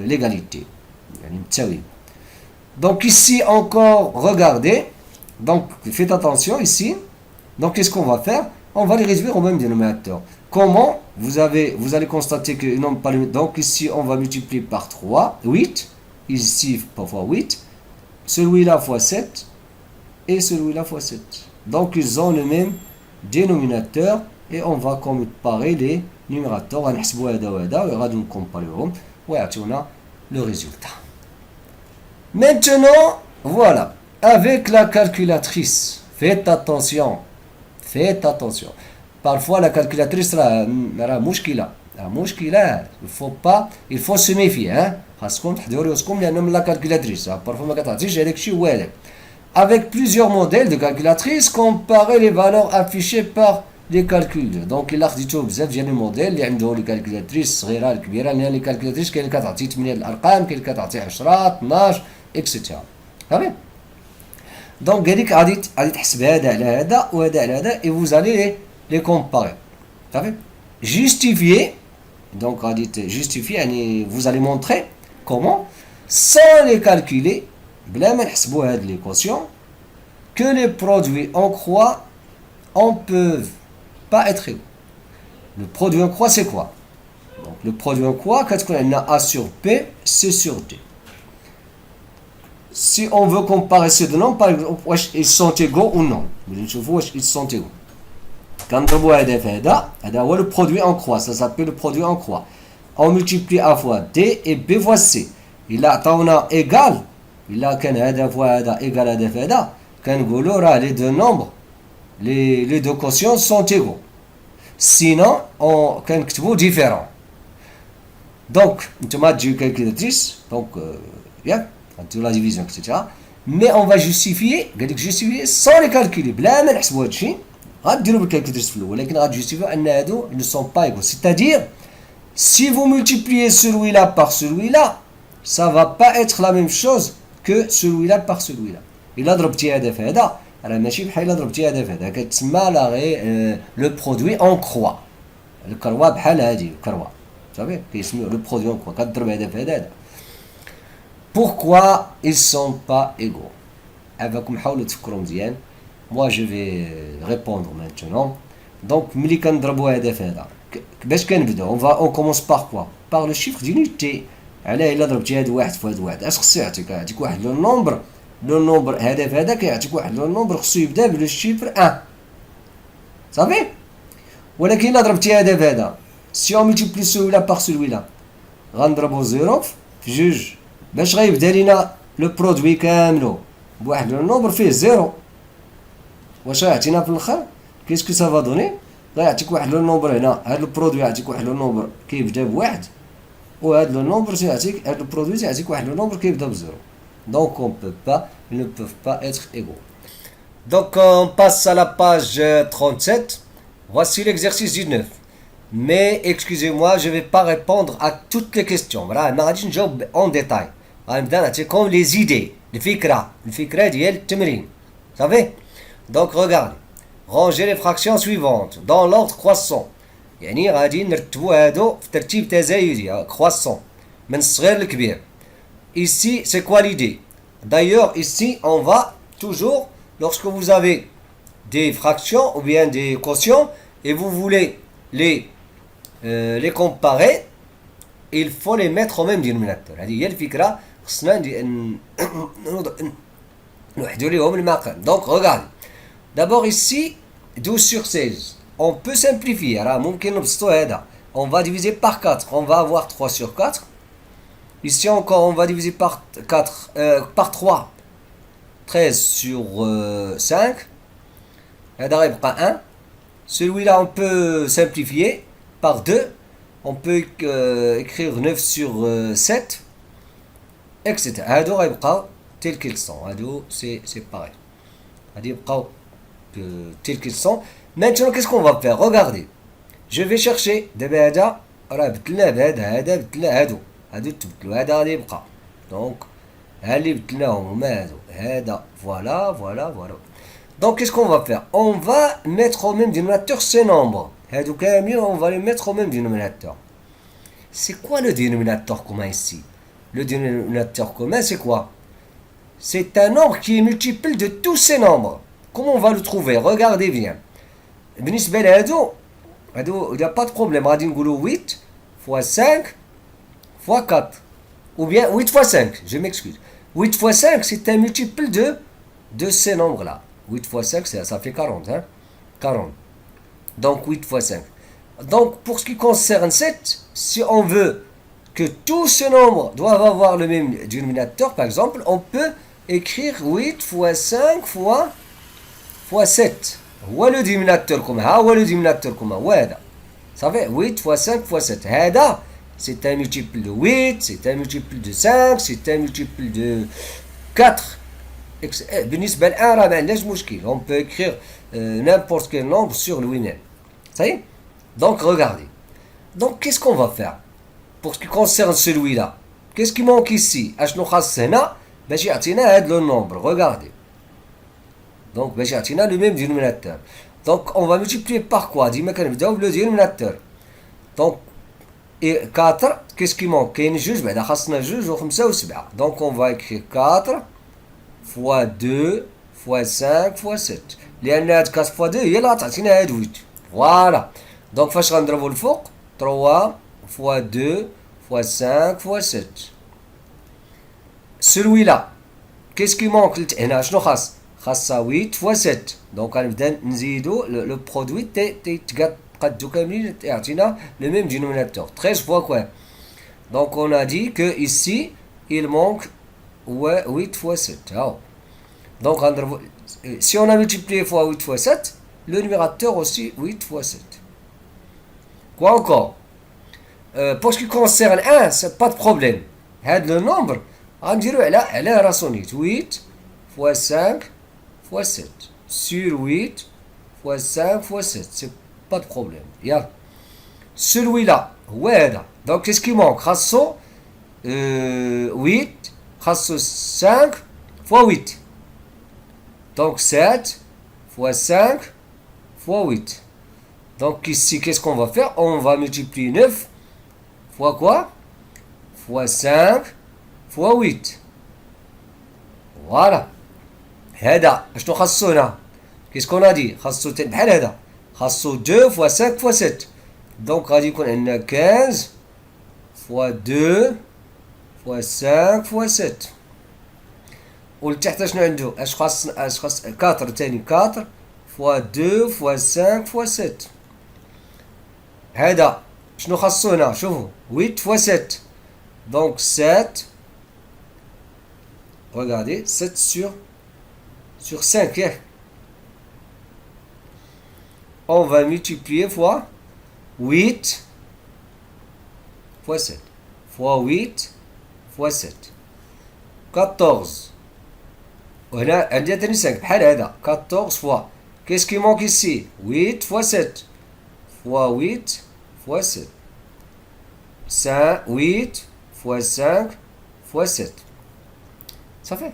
l'égalité. Donc ici encore, regardez, Donc, faites attention ici. Donc, qu'est-ce qu'on va faire? On va les réduire au même dénominateur. Comment? Vous allez constater que non, pas le, donc ici, on va multiplier par 3, 8. Ici, fois 8. Celui-là fois 7. Et celui-là fois 7. Donc, ils ont le même dénominateur. Et on va comparer les numérateurs. On va comparer le résultat. Maintenant, voilà. Avec la calculatrice, faites attention. Faites attention. Parfois, la calculatrice, il faut se méfier. Hein? La calculatrice. Parfois, avec plusieurs modèles de calculatrice, comparer les valeurs affichées par les calculs. Donc, il a dit tout, il y a des modèles, il y a des calculatrices, il y a des calculatrices qui ont 8 الأرقام, qui ont 10, 12, etc. Donc, et vous allez les comparer. Justifier, donc justifier, vous allez montrer comment, sans les calculer, les quotients, que les produits en croix ne peuvent pas être égaux. Le produit en croix, c'est quoi? Donc, le produit en croix, quand on a A sur P, C sur D. Si on veut comparer ces deux nombres, par exemple, ils sont égaux ou non. Ils sont égaux. Quand on voit le produit en croix, ça s'appelle le produit en croix. On multiplie A fois D et B fois C. Il a égal. Il a qu'un fois égal à D. Quand les deux nombres, les deux quotients sont égaux. Sinon, on peut différent. Donc, tu as dit calculatrice, donc, bien, la division, etc. Mais on va justifier sans les calculer. Bla ما نحسبوا هادشي غاديروا بالكالكوليتر في الاول ولكن غادجوستيفيو ان هادو ne sont pas égaux. C'est-à-dire, si vous multipliez celui-là par celui-là, ça va pas être la même chose que celui-là par celui-là. إلا ضربتي هذا في هذا راه ماشي بحال إلا ضربتي هذا في هذا كتسمى لا غي لو برودوي اون كروا. الكروا بحال هادي الكروا صافي كيسميو لو برودوي اون كروا كتضرب هذا في هذا. Pourquoi ils sont pas égaux? Avec حاولوا تفكروا مزيان. Moi je vais répondre maintenant. Donc ملي كنضربوا هذا في هذا باش كنبداو on commence par quoi? Par le chiffre d'unité. علاه الا ضربتي هاد واحد في هاد واحد اش خصو يعطيك واحد لو نومبر. لو نومبر هذا في هذا كيعطيك واحد لو نومبر خصو يبدا بلو شيفر 1 صافي. ولكن الا ضربتي هذا في هذا سي اون ملتيبلي سولويلا باغ سولويلا غنضربو زيرو في جوج باش غيبدا لينا لو برودوي كاملو بواحد لو نومبر فيه زيرو. واش غيعطينا في الاخر كيسكو سافا دوني؟ غيعطيك واحد لو نومبر هنا هاد لو برودوي يعطيك واحد لو نومبر كيبدا بواحد وهاد لو نومبر تيعطيك هاد لو برودوي تيعطيك واحد لو نومبر كيبدا بزيرو. Donc ils ne peuvent pas être égaux. Donc on passe à la page 37. Voici l'exercice 19. Mais excusez-moi, je ne vais pas répondre à toutes les questions. Voilà, ما غاديش نجاوب en détail. غنبدا نعطيكم les idées, الفكرة ديال التمرين. Savez? Donc regardez. Rangez les fractions suivantes dans l'ordre croissant. يعني غادي نرتبوا هادو في ترتيب تزايدي croissant من الصغير للكبير. Ici, c'est quoi l'idée? D'ailleurs, ici, on va toujours, lorsque vous avez des fractions ou bien des quotients et vous voulez les comparer, il faut les mettre au même dénominateur. هذه هي الفكرة خصنا نوحدوا ليهم المقام. Donc, regardez. D'abord ici, 12 sur 16. On peut simplifier. راه ممكن نبسطوا هذا. On va diviser par 4. On va avoir 3 sur 4. Ici encore, on va diviser par 4, par 3. 13 sur 5. هذا غيبقى 1. Celui-là, on peut simplifier par 2. On peut écrire 9 sur 7. Etc. هادو غيبقاو tel qu'ils sont. هادو c'est pareil. هادو يبقاو tel qu'ils sont. Maintenant, qu'est-ce qu'on va faire? Regardez. Je vais chercher دابا هذا راه بدلناه بهذا هذا بدلناه هادو. هادو تبدلوا هذا غادي يبقى. دونك ها اللي بدلناهم هما هادو هذا voilà. Donc qu'est-ce qu'on va faire? On va mettre au même dénominateur ces nombres. هادو كاملين on va les mettre au même dénominateur. C'est quoi le dénominateur commun ici? Le dénominateur commun c'est quoi? c'est un nombre qui est multiple de tous ces nombres. Comment on va le trouver? Regardez bien. بالنسبة لهادو il n'y a pas de problème. غادي نقولوا 8 fois 5 fois 4. Ou bien 8 fois 5, je m'excuse. 8 fois 5, c'est un multiple de ces nombres-là. 8 fois 5, ça fait 40. Hein? 40. Donc 8 fois 5. Donc pour ce qui concerne 7, si on veut que tous ces nombres doivent avoir le même dénominateur, par exemple, on peut écrire 8 fois 5 fois 7. هو le dénominateur commun. هو le dénominateur commun. وهذا. Ça fait 8 fois 5 fois 7. هذا c'est un multiple de 8, c'est un multiple de 5, c'est un multiple de 4. بالنسبة للآن راه ما عندناش مشكل. On peut écrire n'importe quel nombre sur lui-même. Ça y est? Donc regardez. Donc qu'est-ce qu'on va faire pour ce qui concerne celui-là? Qu'est-ce qui manque ici? اشنو خاص هنا باش يعطينا هذا le nombre. Regardez. Donc باش يعطينا le même dénominateur. Donc on va multiplier par quoi? ديما كنبداو le dénominateur. Donc et 4, qu'est-ce qui manque? كاين جوج بعدا خاصنا جوج وخمسة وسبعة. Donc on va écrire 4 fois 2 fois 5 fois 7. لأن هاد 4 fois 2 هي اللي غتعطينا هاد 8. Voilà. Donc فاش غنضربو الفوق 3 fois 2 fois 5 fois 7. Celui-là, qu'est-ce qui manque هنا شنو خاص؟ خاصها 8 fois 7. Donc غنبدا نزيدو le produit قدو كاملين يعطينا le même dénominateur. 13 fois quoi? Donc on a dit que ici il manque 8 fois 7. Alors, donc si on a multiplié fois 8 fois 7, le numérateur aussi 8 fois 7. Quoi encore? Pour ce qui concerne 1, c'est pas de problème. Le nombre, on dirait elle est rasonnée. 8 fois 5 fois 7. Sur 8 fois 5 fois 7. C'est pas de problème. Yeah. Celui-là, ouais. Donc qu'est-ce qui manque? 8, 5 fois 8. Donc 7 fois 5 fois 8. Donc ici, qu'est-ce qu'on va faire? On va multiplier 9 fois quoi? Fois 5 fois 8. Voilà. هذا شنو خاصو هنا؟ Qu'est-ce qu'on a dit? خاصو بحال هذا. خاصو 2 fois 5 fois 7. Donc غادي يكون عندنا 15 fois 2 fois 5 fois 7. والتحت شنو عنده؟ اش خاص 4 ثاني 4 fois 2 fois 5 fois 7. هذا شنو خاصو هنا؟ شوفوا 8 fois 7. Donc 7. Regardez, 7 sur 5. Yeah. On va multiplier fois 8 fois 7. Fois 8 fois 7. 14. وهنا عندنا ثاني 5 بحال هذا 14 fois. Qu'est-ce qui manque ici? 8 fois 7. Fois 8 fois 7. 8 fois 5 fois 7. Ça fait.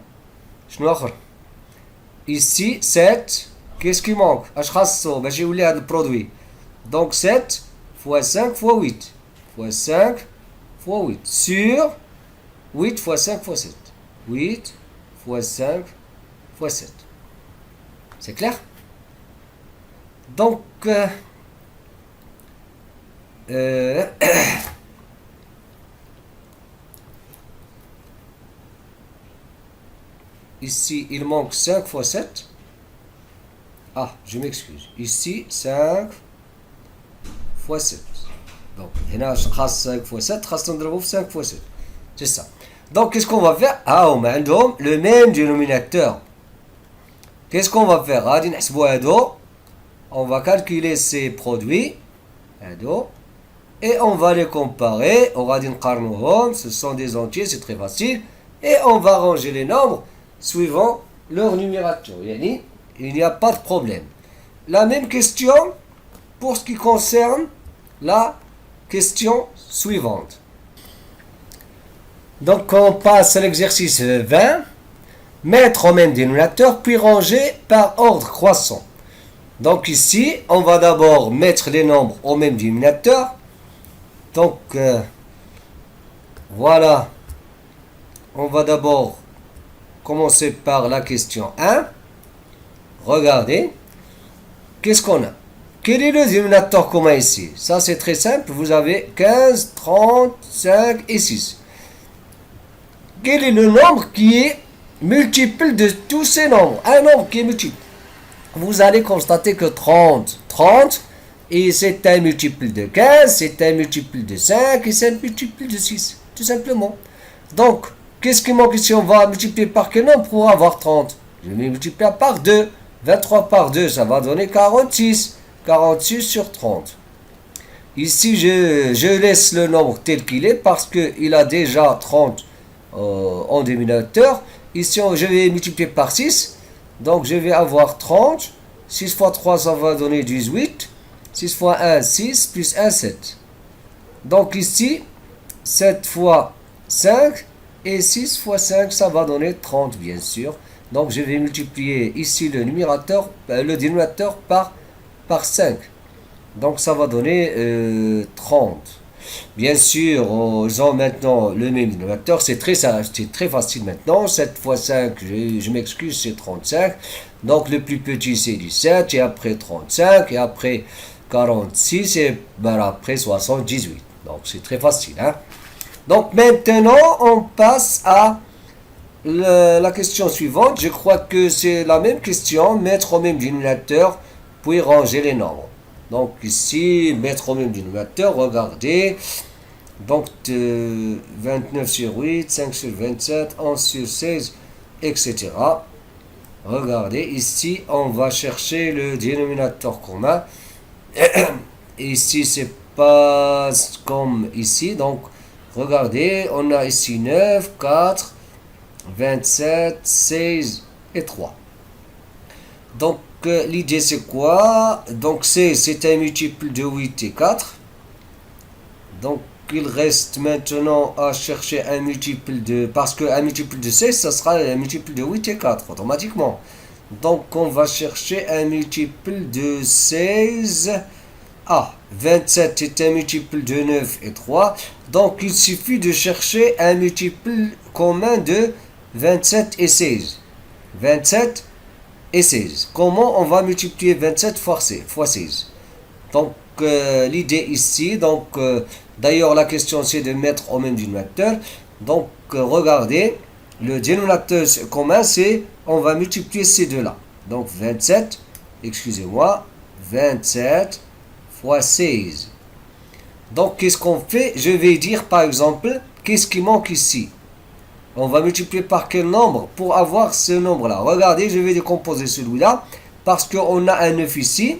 شنو آخر؟ Ici 7. Qu'est-ce qui manque? اش خاصو باش يولي هذا البرودوي؟ Donc 7 fois 5 fois 8. Fois 5 fois 8. Sur 8 fois 5 fois 7. 8 fois 5 fois 7. C'est clair? Donc ici il manque 5 fois 7. Ah, je m'excuse. Ici 5 fois 7. Donc, هنا خاص 5 fois 7 خاص نضربه في 5 fois 7. C'est ça. Donc, qu'est-ce qu'on va faire? هما عندهم le même dénominateur. Qu'est-ce qu'on va faire? غادي نحسبوا هادو. On va calculer ces produits. هادو. Et on va les comparer. غادي نقارنوهم. Ce sont des entiers, c'est très facile. Et on va ranger les nombres suivant leur numérateur. يعني il n'y a pas de problème. La même question pour ce qui concerne la question suivante. Donc on passe à l'exercice 20. Mettre au même dénominateur puis ranger par ordre croissant. Donc ici, on va d'abord mettre les nombres au même dénominateur. Donc voilà. On va d'abord commencer par la question 1. Regardez. Qu'est-ce qu'on a? Quel est le dénominateur commun ici? Ça, c'est très simple. Vous avez 15, 30, 5 et 6. Quel est le nombre qui est multiple de tous ces nombres? Un nombre qui est multiple. Vous allez constater que 30, et c'est un multiple de 15, c'est un multiple de 5, et c'est un multiple de 6. Tout simplement. Donc, qu'est-ce qui manque ici? On va multiplier par quel nombre pour avoir 30? Je vais multiplier par 2. 23 par 2, ça va donner 46. 46 sur 30. Ici, je laisse le nombre tel qu'il est parce qu'il a déjà 30 en dénominateur. Ici, je vais multiplier par 6. Donc, je vais avoir 30. 6 fois 3, ça va donner 18. 6 fois 1, 6. Plus 1, 7. Donc, ici, 7 fois 5. Et 6 fois 5, ça va donner 30, bien sûr. Donc, je vais multiplier ici le dénominateur par 5. Donc, ça va donner 30. Bien sûr, ils ont maintenant le même dénominateur. C'est très facile maintenant. 7 fois 5, je m'excuse, c'est 35. Donc, le plus petit, c'est 17. Et après 35. Et après 46. Et après 78. Donc, c'est très facile. Hein? Donc, maintenant, on passe à la question suivante. Je crois que c'est la même question. Mettre au même dénominateur, puis ranger les nombres. Donc ici, mettre au même dénominateur, regardez. Donc 29 sur 8, 5 sur 27, 11 sur 16, etc. Regardez, ici, on va chercher le dénominateur commun. Ici, c'est pas comme ici. Donc, regardez, on a ici 9, 4, 27, 16 et 3. Donc, l'idée c'est quoi? Donc, c'est un multiple de 8 et 4. Donc, il reste maintenant à chercher un multiple de... Parce qu'un multiple de 16, ça sera un multiple de 8 et 4, automatiquement. Donc, on va chercher un multiple de 16. 27 est un multiple de 9 et 3. Donc, il suffit de chercher un multiple commun de 27 et 16. 27 et 16. Comment on va multiplier 27 fois 16? Donc, l'idée ici, d'ailleurs, la question c'est de mettre au même dénominateur. Donc, regardez, le dénominateur commun, c'est, on va multiplier ces deux-là. Donc, 27 fois 16. Donc, qu'est-ce qu'on fait? Je vais dire, par exemple, qu'est-ce qui manque ici? On va multiplier par quel nombre pour avoir ce nombre-là? Regardez, je vais décomposer celui-là parce qu'on a un 9 ici.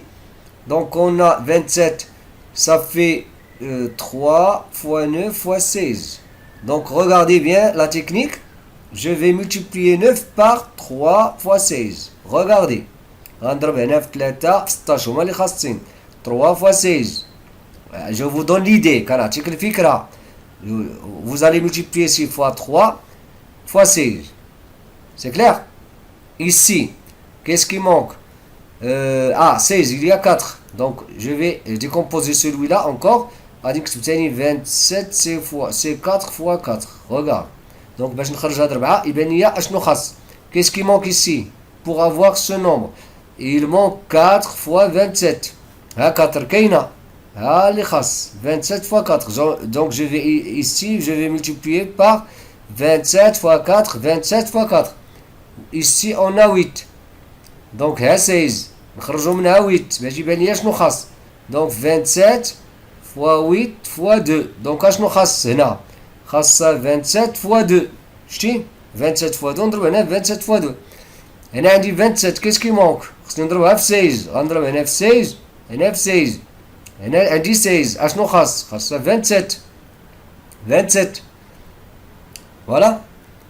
Donc, on a 27. Ça fait 3 fois 9 fois 16. Donc, regardez bien la technique. Je vais multiplier 9 par 3 fois 16. Regardez. 3 fois 16. Je vous donne l'idée. Vous allez multiplier 6 fois 3 fois 16. C'est clair? Ici, qu'est-ce qui manque? 16, il y a 4. Donc, je vais décomposer celui-là encore. 27, c'est 4 fois 4. Regarde. Donc, qu'est-ce qui manque ici? Pour avoir ce nombre, il manque 4 fois 27. 4 kayna. 27 fois 4. Donc, je vais multiplier par 27 fois 4, 27 fois 4. Ici, on a 8. Donc, 16. نخرجوا منها 8 باش يبان ليا شنو خاص. Donc, 27 fois 8 fois 2. Donc, اشنو خاص هنا؟ خاصة 27 fois 2. شتي؟ 27 fois 2 نضرب هنا 27 fois 2. هنا عندي 27. qu'est-ce qui manque؟ خصني نضربها في 16. غنضرب هنا في 16. هنا في 16. هنا عندي 16. اشنو خاص؟ خاصة 27. 27. Voilà.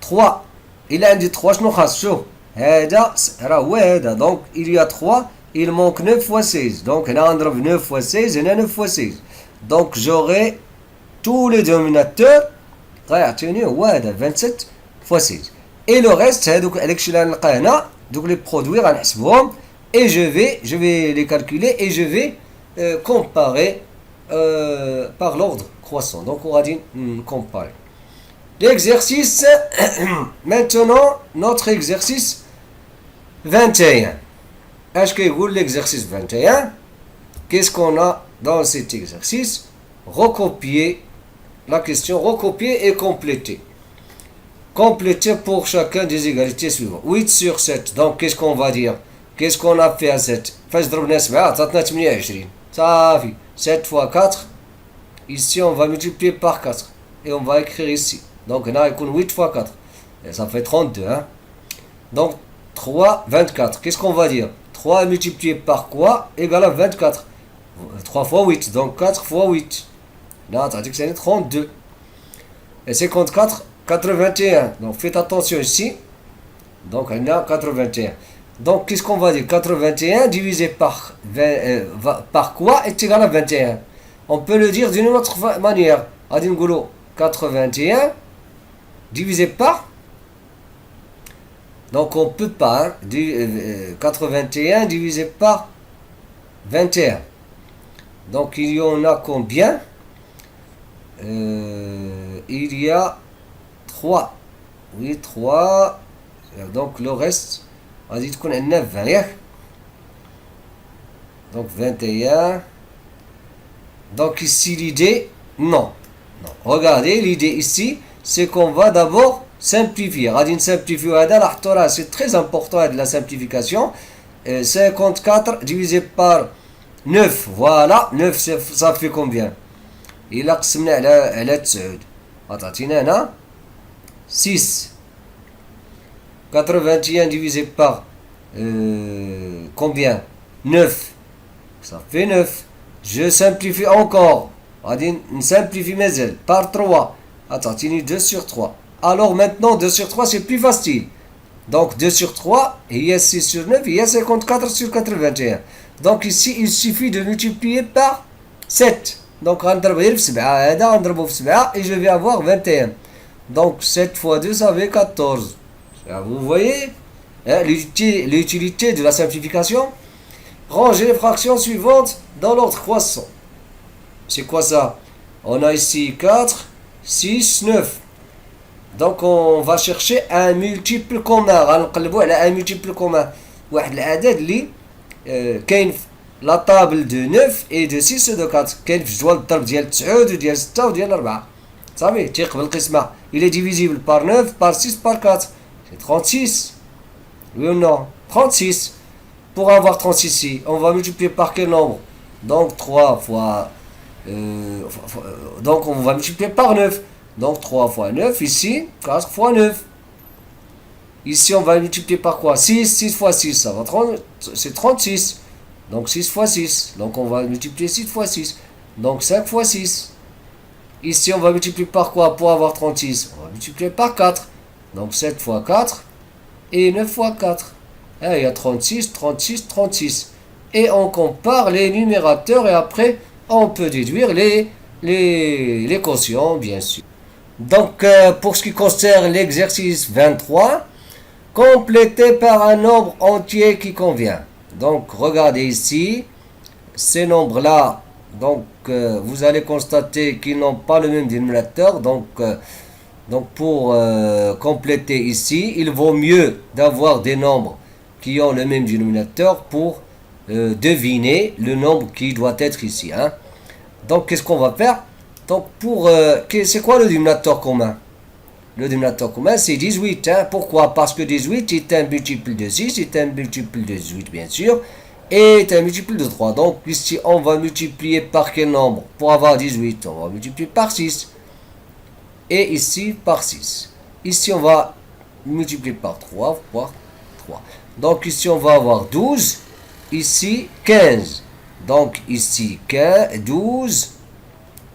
3. Il a dit 3. شنو خاص؟ شوف. هذا راه هو هذا. Donc, il y a 3. Il manque 9 fois 16. Donc, هنا نضرب 9 fois 16. هنا 9 fois 16. Donc, j'aurai tous les dénominateurs. غيعطيني هو هذا 27 fois 16. Et le reste, هذوك اللي غنلقى هنا. دوك les produits غنحسبهم. Et je vais les calculer. Et je vais comparer par l'ordre croissant. Donc, on va dire comparer. L'exercice, maintenant, notre exercice 21. Est-ce que vous l'exercice 21? Qu'est-ce qu'on a dans cet exercice? Recopier la question, recopier et compléter. Compléter pour chacun des égalités suivantes. 8 sur 7. Donc, qu'est-ce qu'on va dire? Qu'est-ce qu'on a fait à 7? فاش ضربنا 7 عطاتنا 28. صافي. 7 fois 4. Ici, on va multiplier par 4. Et on va écrire ici. Donc, là, il y a 8 fois 4. Et ça fait 32. Hein? Donc, 3, 24. Qu'est-ce qu'on va dire? 3 multiplié par quoi égale à 24. 3 fois 8. Donc, 4 fois 8. Là, ça dit que c'est 32. Et 54, 81. Donc, faites attention ici. Donc, on a 81. Donc, qu'est-ce qu'on va dire? 81 divisé par, par quoi est égal à 21? On peut le dire d'une autre manière. Adin Goulo, 81 divisé par. Donc, on ne peut pas. Hein, 81 divisé par 21. Donc, il y en a combien? Il y a 3. Oui, 3. Donc, le reste. On dit qu'on a 9, 20. Donc 21. Donc ici l'idée, non. Regardez, l'idée ici, c'est qu'on va d'abord simplifier. C'est très important de la simplification. 54 divisé par 9. Voilà, 9 ça fait combien? Il a قسمنا على 9. عطاتينا هنا 6. 81 divisé par combien? 9. Ça fait 9. Je simplifie encore. On simplifie mes ailes par 3. Attends, 2 sur 3. Alors maintenant, 2 sur 3, c'est plus facile. Donc 2 sur 3, il y a 6 sur 9, il y a 54 sur 81. Donc ici, il suffit de multiplier par 7. Donc et je vais avoir 21. Donc 7 fois 2, ça fait 14. Vous voyez l'utilité de la simplification? Rangez les fractions suivantes dans l'ordre croissant. C'est quoi ça? On a ici 4, 6, 9. Donc on va chercher un multiple commun. غنقلبوا على un multiple commun. واحد العدد اللي كاين la table de 9 et de 6 et de 4. كاين في جدول الضرب ديال 9 وديال 6 وديال 4. صافي تيقبل القسمة. Il est divisible par 9, par 6, par 4. C'est 36. Oui ou non? 36. Pour avoir 36 ici, on va multiplier par quel nombre? Donc 3 fois... donc on va multiplier par 9. Donc 3 fois 9 ici, 4 fois 9. Ici on va multiplier par quoi? 6, 6 fois 6, ça va 30, c'est 36. Donc 6 fois 6. Donc on va multiplier 6 fois 6. Donc 5 fois 6. Ici on va multiplier par quoi pour avoir 36? On va multiplier par 4. Donc 7 fois 4 et 9 fois 4. Ah, il y a 36, 36, 36. Et on compare les numérateurs et après on peut déduire les quotients, bien sûr. Donc pour ce qui concerne l'exercice 23, complété par un nombre entier qui convient. Donc regardez ici, ces nombres-là, donc vous allez constater qu'ils n'ont pas le même dénominateur. Donc pour compléter ici, il vaut mieux d'avoir des nombres qui ont le même dénominateur pour deviner le nombre qui doit être ici. Hein. Donc qu'est-ce qu'on va faire? Donc c'est quoi le dénominateur commun? Le dénominateur commun c'est 18. Hein. Pourquoi? Parce que 18 est un multiple de 6, est un multiple de 18 bien sûr, et est un multiple de 3. Donc ici on va multiplier par quel nombre? Pour avoir 18, on va multiplier par 6. Et ici par 6. Ici on va multiplier par 3 fois 3. Donc ici on va avoir 12. Ici 15. Donc ici 15, 12.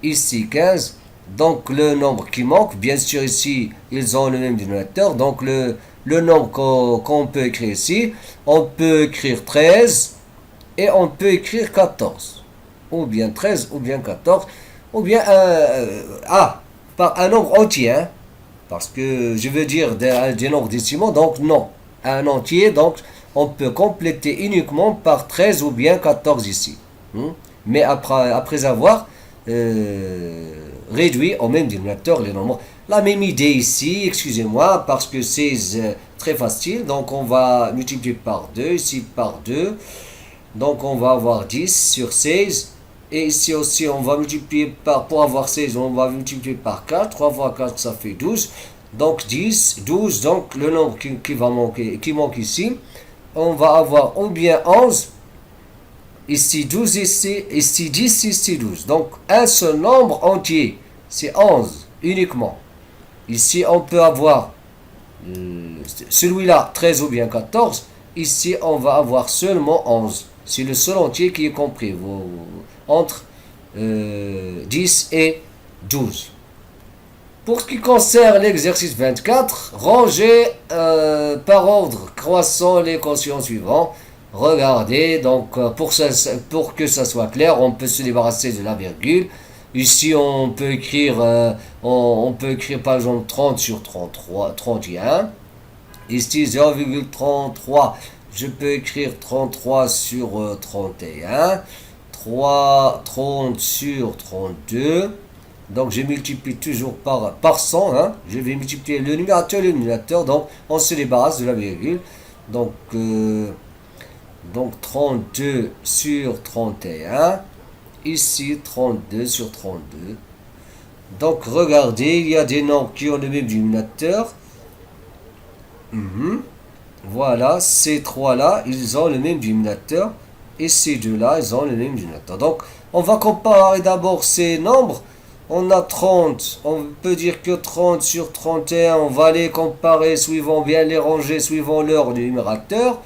Ici 15. Donc le nombre qui manque, bien sûr ici ils ont le même dénominateur. Donc le nombre qu'on peut écrire ici, on peut écrire 13 et on peut écrire 14. Ou bien 13 ou bien 14. Ou bien par un nombre entier. Hein, parce que je veux dire des nombres décimaux. Donc non. Un entier. Donc on peut compléter uniquement par 13 ou bien 14 ici. Mais après avoir réduit au même dénominateur les nombres. La même idée ici, excusez-moi, parce que ces Très facile. Donc, on va multiplier par 2, ici par 2. Donc, on va avoir 10 sur 16. Et ici aussi, on va multiplier pour avoir 16, on va multiplier par 4. 3 fois 4, ça fait 12. Donc, 10, 12. Donc, le nombre qui manque ici, on va avoir ou bien 11. Ici 12, ici 10, ici 12. Donc, un seul nombre entier, c'est 11 uniquement. Ici, on peut avoir celui-là 13 ou bien 14. Ici, on va avoir seulement 11. C'est le seul entier qui est compris entre 10 et 12. Pour ce qui concerne l'exercice 24, rangez par ordre croissant les quotients suivants. Regardez, donc pour que ça soit clair, on peut se débarrasser de la virgule. Ici, on peut écrire par exemple 30 sur 33, 31. Ici, 0,33, je peux écrire 33 sur 31. 30 sur 32. Donc, je multiplie toujours par 100. Hein. Je vais multiplier le numérateur et le dénominateur. Donc, on se débarrasse de la virgule. Donc 32 sur 31. Ici, 32 sur 32. Donc, regardez, il y a des nombres qui ont le même dénominateur. Voilà, ces trois-là, ils ont le même dénominateur. Et ces deux-là, ils ont le même dénominateur. Donc, on va comparer d'abord ces nombres. On a 30. On peut dire que 30 sur 31, on va les comparer suivant bien les ranger, suivant leur numérateur.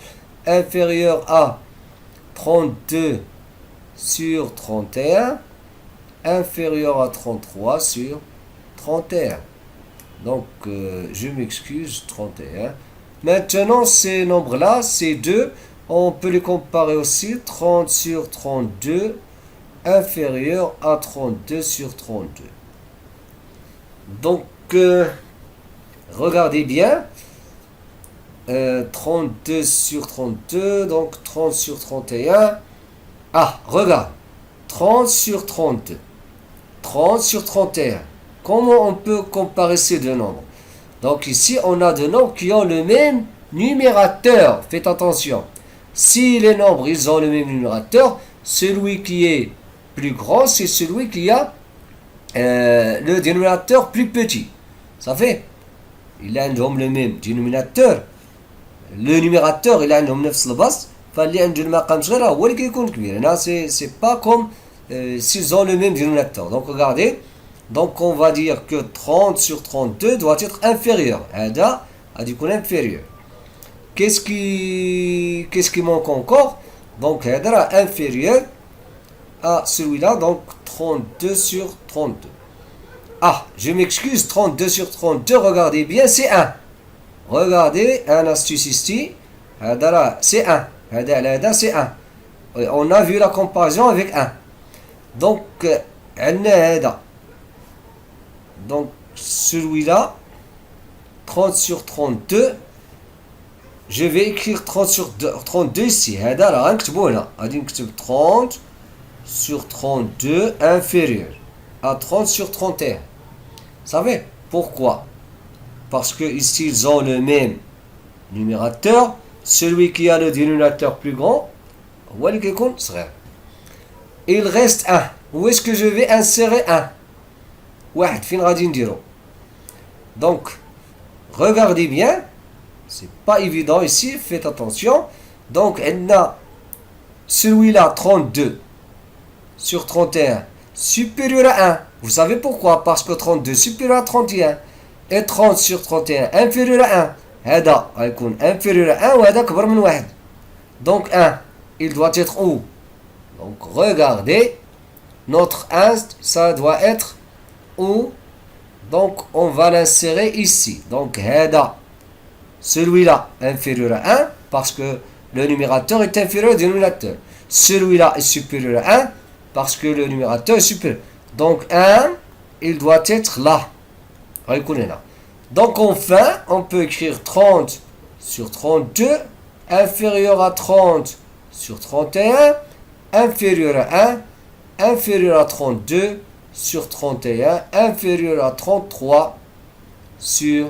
Inférieur à 32 sur 31, inférieur à 33 sur 31. Donc, je m'excuse, 31. Maintenant, ces nombres-là, ces deux, on peut les comparer aussi. 30 sur 32, inférieur à 32 sur 32. Donc, regardez bien. 32 sur 32, donc 30 sur 31. Ah, regarde. 30 sur 32. 30 sur 31. Comment on peut comparer ces deux nombres? Donc ici, on a deux nombres qui ont le même numérateur. Faites attention. Si les nombres, ils ont le même numérateur, celui qui est plus grand, c'est celui qui a le dénominateur plus petit. Ça fait? Il a le même dénominateur. Le numérateur, il a نفس البسط فاللي عنده المقام صغير هو اللي كيكون كبير. هنا c'est pas comme s'ils ont le même dénominateur. Donc regardez, donc on va dire que 30 sur 32 doit être inférieur. هذا غادي يكون inférieur. Qu'est-ce qui manque encore? Donc هذا راه inférieur à celui-là, donc 32 sur 32. Ah, je m'excuse, 32 sur 32, regardez bien, c'est 1. Regardez, un astuce ici, c'est 1. C'est 1. On a vu la comparaison avec 1. Donc, donc celui-là, 30 sur 32, je vais écrire 30 sur 32 ici. 30 sur 32 inférieur à 30 sur 31. Vous savez pourquoi? Parce que ici ils ont le même numérateur. Celui qui a le dénominateur plus grand, il reste 1. Où est-ce que je vais insérer 1? Donc, regardez bien. C'est pas évident ici, faites attention. Donc, on a celui-là, 32 sur 31, supérieur à 1. Vous savez pourquoi? Parce que 32 supérieur à 31 et 30 sur 31 inférieur à 1. هذا غيكون inférieur à 1 وهذا كبر من 1. Donc 1, il doit être où? Donc regardez, notre 1, ça doit être où? Donc on va l'insérer ici. Donc هذا, celui-là inférieur à 1 parce que le numérateur est inférieur au dénominateur. Celui-là est supérieur à 1 parce que le numérateur est supérieur. Donc 1, il doit être là. Donc enfin, on peut écrire 30 sur 32 inférieur à 30 sur 31 inférieur à 1 inférieur à 32 sur 31 inférieur à 33 sur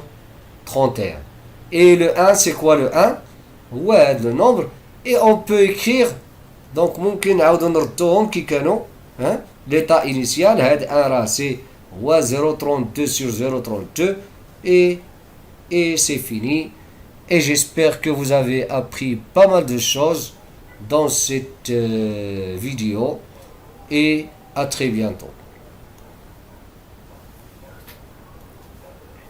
31. Et le 1, c'est quoi le 1? Ouais, le nombre. Et on peut écrire, donc, ممكن نعاودو نردوهم كي كانوا, hein, l'état initial, هاد 1 راه c'est 0,32 sur 0,32 et c'est fini. Et j'espère que vous avez appris pas mal de choses dans cette vidéo et à très bientôt.